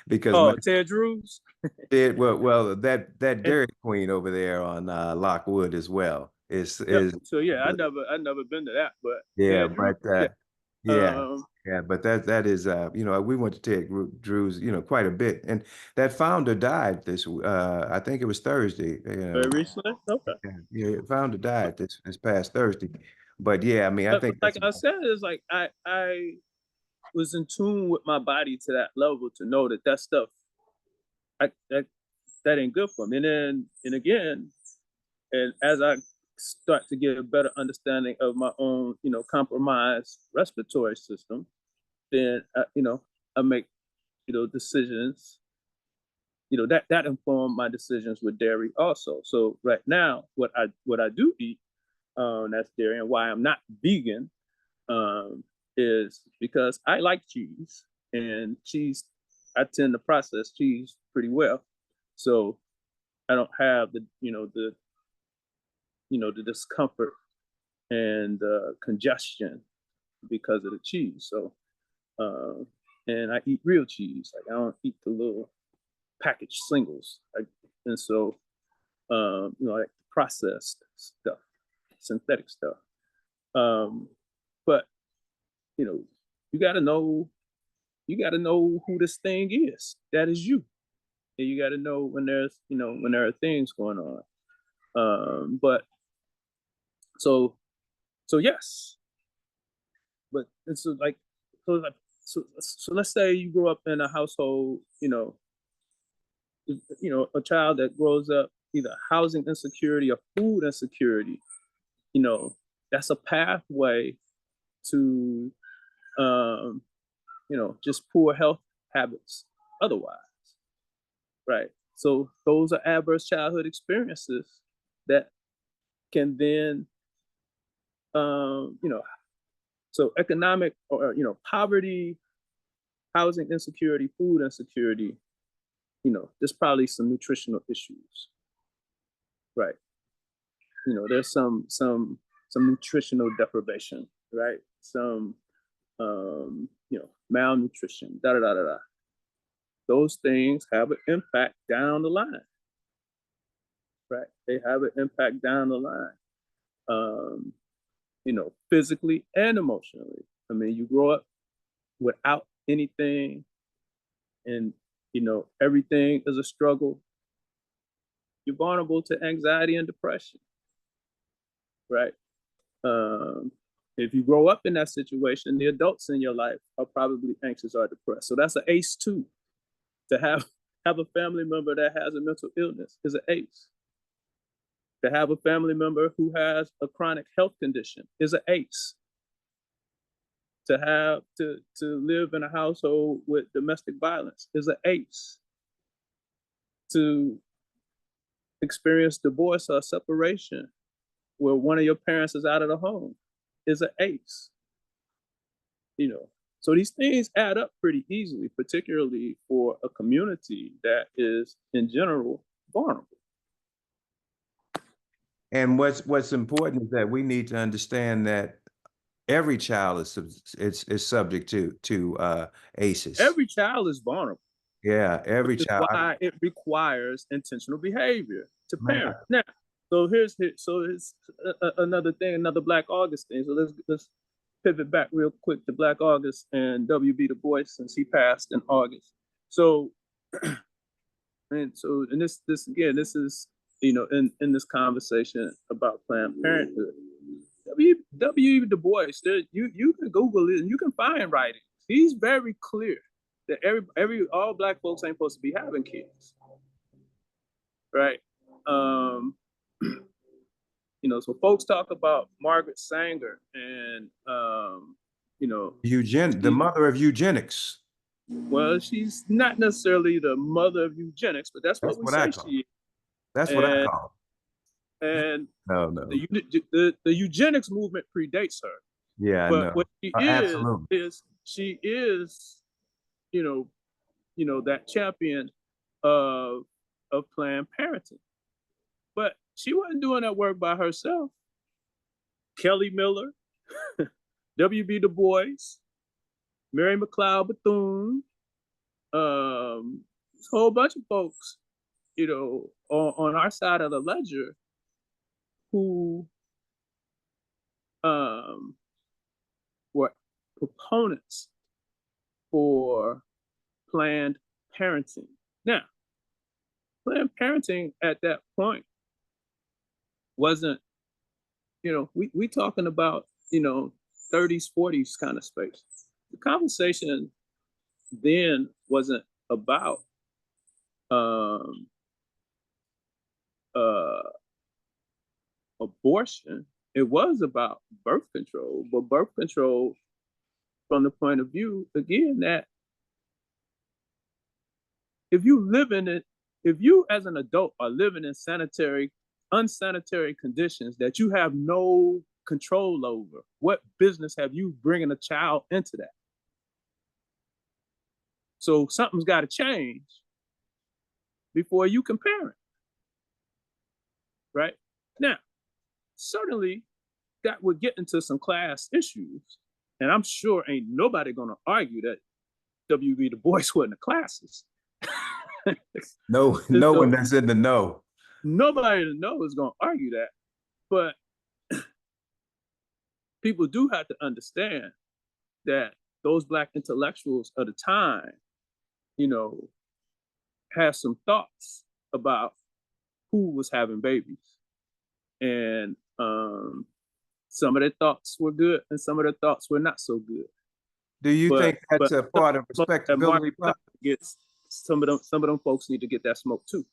because my Oh, Ted Drew's. did well that Dairy Queen over there on Lockwood as well Yep. is So yeah, I never been to that, but yeah, Ted Drew. but Yeah. yeah, Um. yeah, but that is we went to Ted Drew's quite a bit, and that founder died this I think it was Thursday. Very recently. Okay. Yeah, founder died this past Thursday, but yeah, I mean I But think like that's I said, it's like I was in tune with my body to that level to know that stuff I, that ain't good for me. And again, and as I start to get a better understanding of my own, compromised respiratory system, then I make decisions. That inform my decisions with dairy also. So right now, what I do eat, that's dairy, and why I'm not vegan, is because I like cheese, and cheese, I tend to process cheese pretty well. So I don't have the discomfort and congestion because of the cheese. So, uh, and I eat real cheese. Like I don't eat the little packaged singles. And so, like processed stuff, synthetic stuff. But you know, you got to know you got to know who this thing is. That is you. And you got to know when there are things going on. But so yes, but it's like so let's say you grow up in a household, a child that grows up either housing insecurity or food insecurity. That's a pathway to just poor health habits otherwise, right? So those are adverse childhood experiences that can then so economic or poverty, housing insecurity, food insecurity, there's probably some nutritional issues, right? There's some nutritional deprivation, right? Some malnutrition, da da da da da. Those things have an impact down the line, right? They have an impact down the line, physically and emotionally. I mean, you grow up without anything, and everything is a struggle. You're vulnerable to anxiety and depression, right? Um, if you grow up in that situation, the adults in your life are probably anxious or depressed. So that's an ACE too. To have a family member that has a mental illness is an ACE. To have a family member who has a chronic health condition is an ACE. To live in a household with domestic violence is an ACE. To experience divorce or separation where one of your parents is out of the home is an ACE. So these things add up pretty easily, particularly for a community that is in general vulnerable. and what's important is that we need to understand that every child is subject to ACEs. Every child is vulnerable, Yeah, which every is child. why it requires intentional behavior to Man, parent. Now, so here's another thing, another Black August thing. So let's pivot back real quick to Black August and W.B. Du Bois since he passed in August. So And so, and this again, this is, in this conversation about Planned Parenthood, W. Du Bois, you can Google it and you can find writings. He's very clear that every all black folks ain't supposed to be having kids, right? Um, so folks talk about Margaret Sanger and you know, The she, mother of eugenics. well, she's not necessarily the mother of eugenics, but that's what That's we what I say call she is. That's what I And call and No, no. the eugenics movement predates her. Yeah, I But what know. she Absolutely. is she is, you know, that champion of Planned Parenthood. But she wasn't doing that work by herself. Kelly Miller, W.B. Du Bois, Mary McLeod Bethune, a whole bunch of folks, on our side of the ledger who um, were proponents for Planned Parenting. Now, Planned Parenting at that point wasn't, we talking about, 30s, 40s kind of space. The conversation then wasn't about um, uh, abortion. It was about birth control, but birth control from the point of view, again, that if you live in it, if you as an adult are living in unsanitary conditions that you have no control over, what business have you bringing a child into that? So something's got to change before you can parent, right? Now, certainly that would get into some class issues, and I'm sure ain't nobody going to argue that W.B. Du Bois wasn't a classist. No, And no one so that's in the know. nobody to know is going to argue that, but people do have to understand that those black intellectuals of the time, you know, had some thoughts about who was having babies. And some of their thoughts were good and some of their thoughts were not so good. Do you But think that's a part of and Mark respectability? gets some of them folks need to get that smoke too.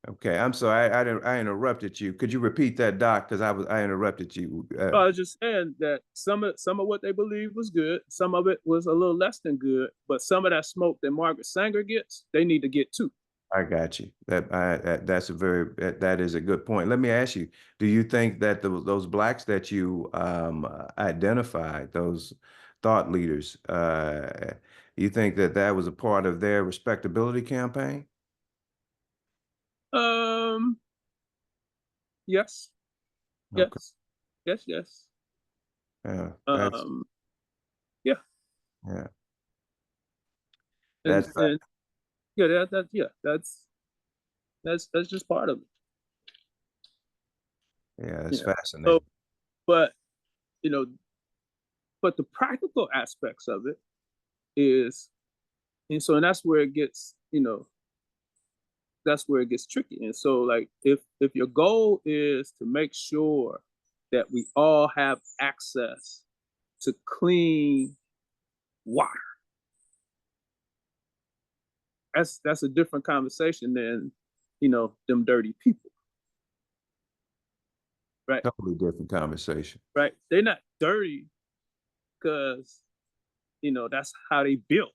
Okay, I'm sorry. I interrupted you. Could you repeat that, Doc? Because I interrupted you. I was just saying that some of what they believed was good, some of it was a little less than good, but some of that smoke that Margaret Sanger gets, they need to get too. I got you. That is a good point. Let me ask you: do you think that those blacks that you identified, those thought leaders, you think that that was a part of their respectability campaign? Um, yes, Okay. yes, yes, yes. Yeah, Um, yeah, yeah, and that's and yeah, yeah, that's just part of it. yeah, that's Yeah. So, fascinating. but you know, but the practical aspects of it is, and that's where it gets, that's where it gets tricky. And so, like, if your goal is to make sure that we all have access to clean water, that's a different conversation than, them dirty people, right? Totally different conversation. Right? They're not dirty because that's how they built.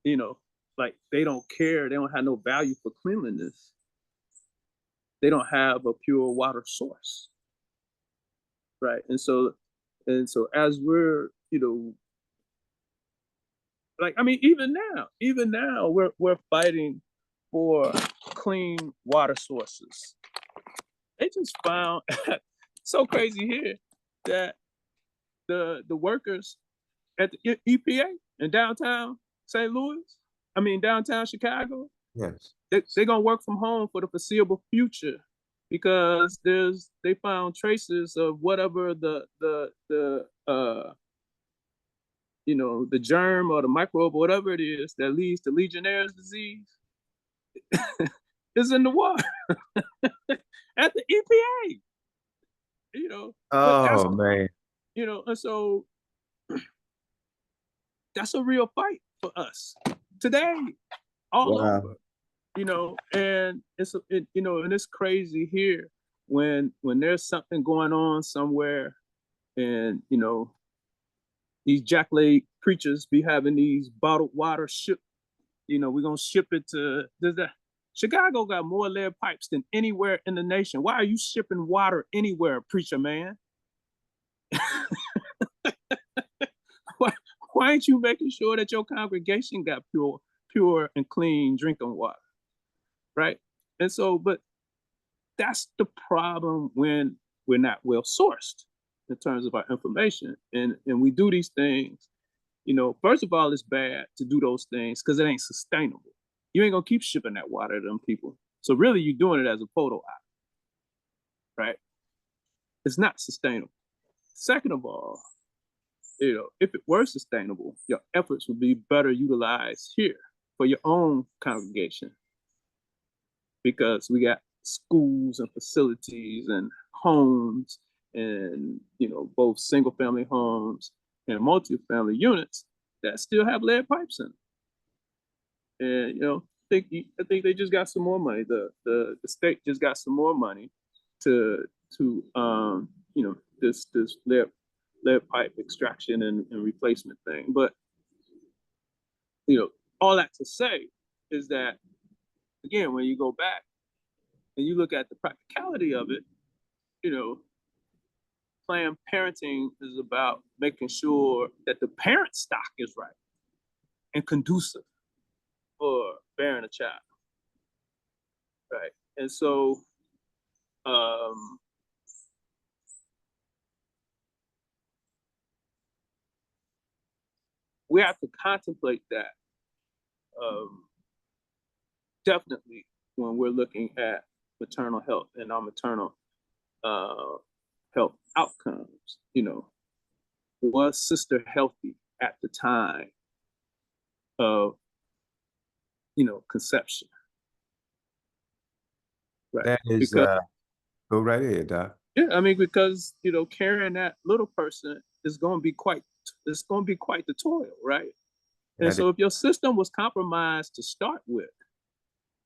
You know, like they don't care. They don't have no value for cleanliness. They don't have a pure water source, right? And so as we're, like, I mean, even now we're fighting for clean water sources. They just found so crazy here that the workers at the EPA in downtown St. Louis, I mean downtown Chicago, Yes. they're gonna work from home for the foreseeable future because they found traces of whatever the germ or the microbe or whatever it is that leads to Legionnaire's disease. is in the water at the EPA, but that's, Oh, man. and so that's a real fight for us today, all Wow. over, and and it's crazy here when there's something going on somewhere, and these jackleg preachers be having these bottled water shipped. We're gonna ship it to does that Chicago got more lead pipes than anywhere in the nation. Why are you shipping water anywhere, preacher man? why, why ain't you making sure that your congregation got pure and clean drinking water, right? And so, but that's the problem when we're not well sourced in terms of our information, and we do these things. First of all, it's bad to do those things because it ain't sustainable. You ain't gonna keep shipping that water to them people. So really, you're doing it as a photo op, right? It's not sustainable. Second of all, if it were sustainable, your efforts would be better utilized here for your own congregation, because we got schools and facilities and homes, and both single family homes and multi-family units that still have lead pipes in them. And I think they just got some more money. The state just got some more money to this lead pipe extraction and replacement thing. But all that to say is that, again, when you go back and you look at the practicality of it, you know, Planned Parenting is about making sure that the parent stock is right and conducive for bearing a child, right? And so, um, we have to contemplate that, um, definitely when we're looking at maternal health and our maternal uh, health outcomes. Was sister healthy at the time of conception, right? That is, Because go right ahead, doc. yeah, I mean, because carrying that little person is going to be quite it's going to be quite the toil, right? And That is so if your system was compromised to start with,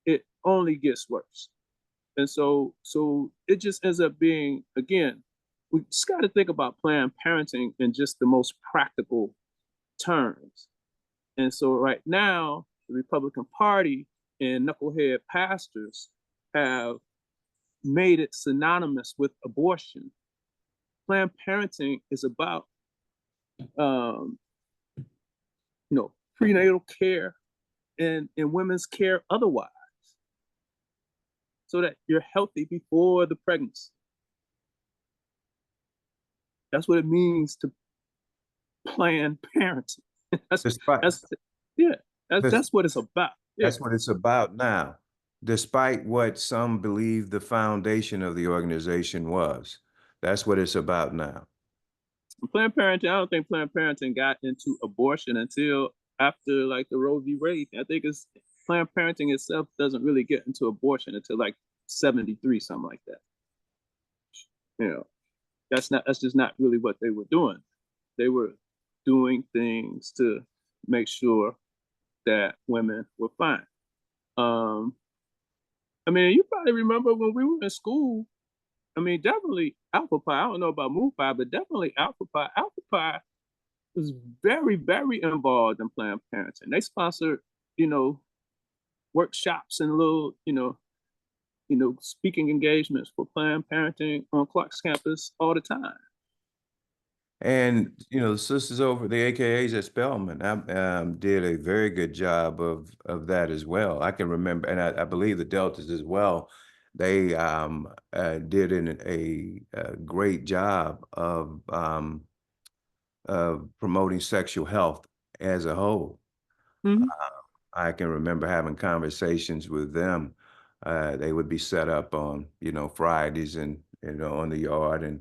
it only gets worse. And so it just ends up being, again, we just got to think about Planned Parenting in just the most practical terms. And so right now, the Republican Party and knucklehead pastors have made it synonymous with abortion. Planned Parenting is about, um, prenatal care and women's care otherwise, so that you're healthy before the pregnancy. That's what it means to plan parenting. that's despite that's yeah. That's this that's what it's about. Yeah. that's what it's about now. Despite what some believe the foundation of the organization was, that's what it's about now. Planned Parenthood, I don't think Planned Parenthood got into abortion until after like the Roe v. Wade. I think it's Planned Parenting itself doesn't really get into abortion until like 73, something like that. You know, that's just not really what they were doing. They were doing things to make sure that women were fine. Um, I mean, you probably remember when we were in school. I mean, definitely Alpha Pi. I don't know about Mu Pi, but definitely Alpha Pi. Alpha Pi was very, very involved in Planned Parenthood. They sponsored, you know, workshops and little, speaking engagements for Planned Parenting on Clark's campus all the time. And, the sisters over the AKAs at Spelman, did a very good job of that as well. I can remember, and I believe the Deltas as well. They did a great job of promoting sexual health as a whole. Mm-hmm. I can remember having conversations with them. They would be set up on, Fridays and, on the yard, and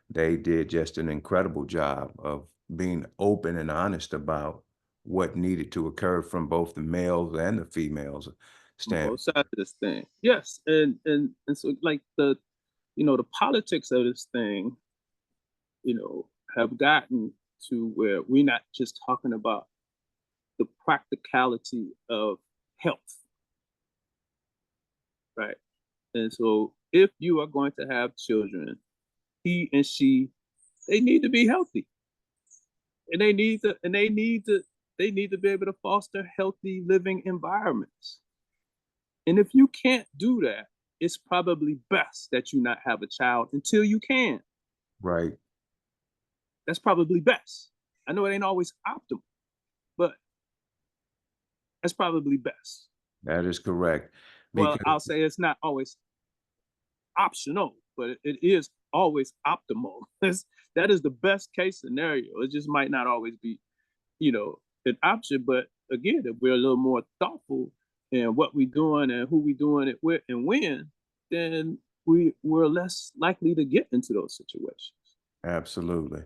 they did just an incredible job of being open and honest about what needed to occur from both the males and the females on standpoint. both sides of this thing. Yes, and so like the politics of this thing, have gotten to where we're not just talking about the practicality of health, right? And so if you are going to have children, he and she, they need to be healthy. And they need to be able to foster healthy living environments. And if you can't do that, it's probably best that you not have a child until you can. Right. That's probably best. I know it ain't always optimal, but that's probably best. That is correct. Well, Because I'll say it's not always optional, but it is always optimal. That is the best case scenario. It just might not always be, an option. But again, if we're a little more thoughtful in what we're doing and who we're doing it with and when, then we're less likely to get into those situations. absolutely.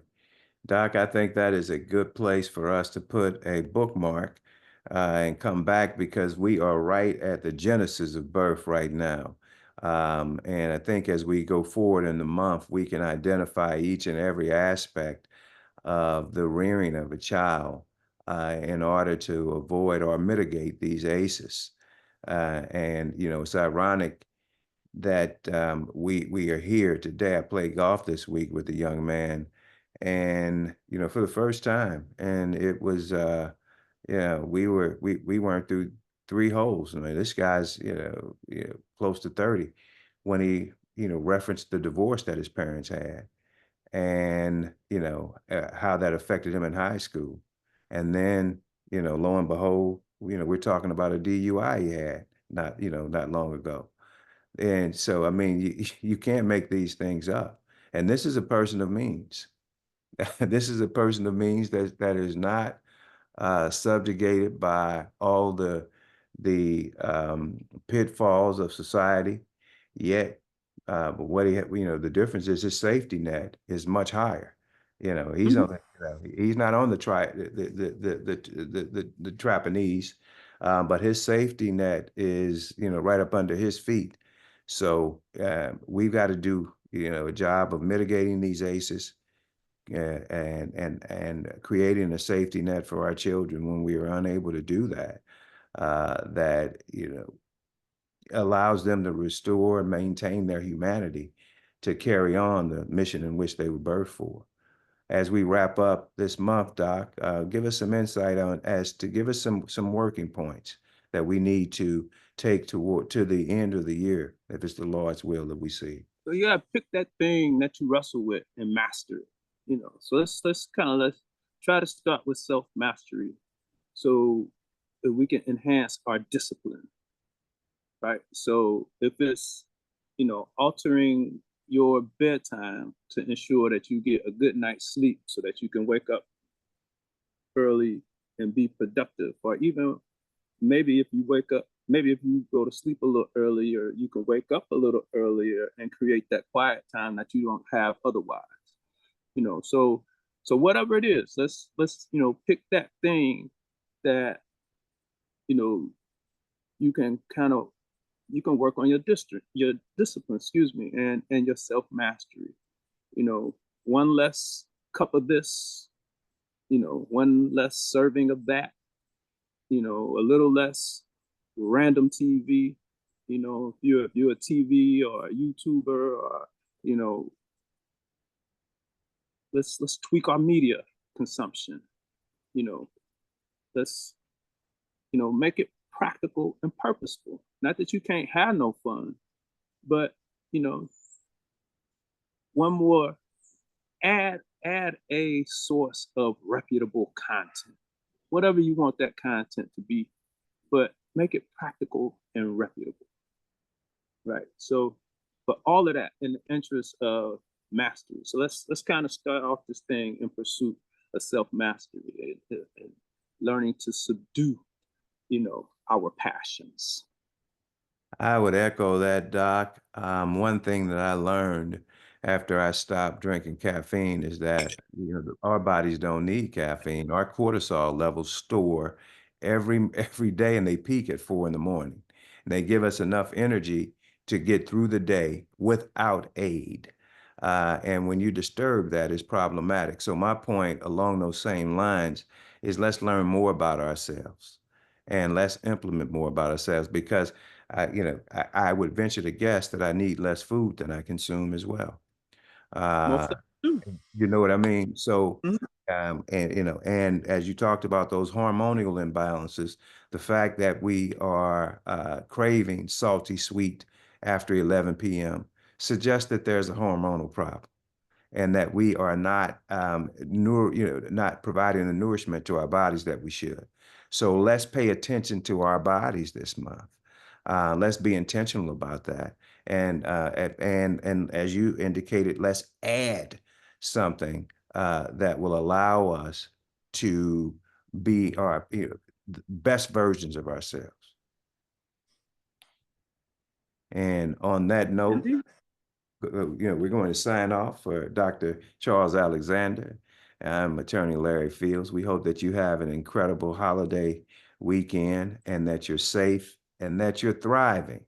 Doc, I think that is a good place for us to put a bookmark and come back because we are right at the genesis of birth right now. And I think as we go forward in the month, we can identify each and every aspect of the rearing of a child in order to avoid or mitigate these ACEs. And, it's ironic that we are here today. I played golf this week with a young man, and for the first time, and it was yeah, we weren't through 3 holes. I mean, this guy's close to 30 when he referenced the divorce that his parents had, and how that affected him in high school, and then lo and behold, we're talking about a DUI he had not long ago. And so, I mean, you can't make these things up. And this is a person of means. This is a person of means that is not subjugated by all the pitfalls of society. Yet, but the difference is his safety net is much higher. He's Mhm. on he's not on the trapeze, but his safety net is right up under his feet. So we've got to do a job of mitigating these ACEs and creating a safety net for our children when we are unable to do that. That allows them to restore and maintain their humanity to carry on the mission in which they were birthed for. As we wrap up this month, Doc, give us some insight on as to give us some working points that we need to take to the end of the year, if it's the Lord's will that we see. So you gotta pick that thing that you wrestle with and master it. So let's try to start with self mastery, so that we can enhance our discipline, right? So if it's altering your bedtime to ensure that you get a good night's sleep so that you can wake up early and be productive, or even maybe if you go to sleep a little earlier, you can wake up a little earlier and create that quiet time that you don't have otherwise. So whatever it is, let's pick that thing that you know you can kind of you can work on your discipline, excuse me, and your self mastery. You know, one less cup of this, one less serving of that, a little less random TV. If you're a TV or a YouTuber, or you know, let's tweak our media consumption. You know, let's make it practical and purposeful. Not that you can't have no fun, but you know, one more, add a source of reputable content, whatever you want that content to be, but make it practical and reputable, right? So, but all of that in the interest of mastery. So let's kind of start off this thing in pursuit of self mastery and learning to subdue, our passions. I would echo that, Doc. One thing that I learned after I stopped drinking caffeine is that our bodies don't need caffeine. Our cortisol levels store every every day, and they peak at 4 in the morning. And they give us enough energy to get through the day without aid. And when you disturb that, it's problematic. So my point along those same lines is let's learn more about ourselves and let's implement more about ourselves because I would venture to guess that I need less food than I consume as well. Most Uh, of them you know what I mean? So, do. Mhm. and as you talked about those hormonal imbalances, the fact that we are craving salty sweet after 11 p.m. suggests that there's a hormonal problem and that we are not not providing the nourishment to our bodies that we should. So let's pay attention to our bodies this month. Let's be intentional about that. And as you indicated, let's add something that will allow us to be our best versions of ourselves. And on that note, Indeed. we're going to sign off for Dr. Charles Alexander. I'm Attorney Larry Fields. We hope that you have an incredible holiday weekend and that you're safe and that you're thriving.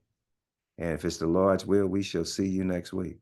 And if it's the Lord's will, we shall see you next week.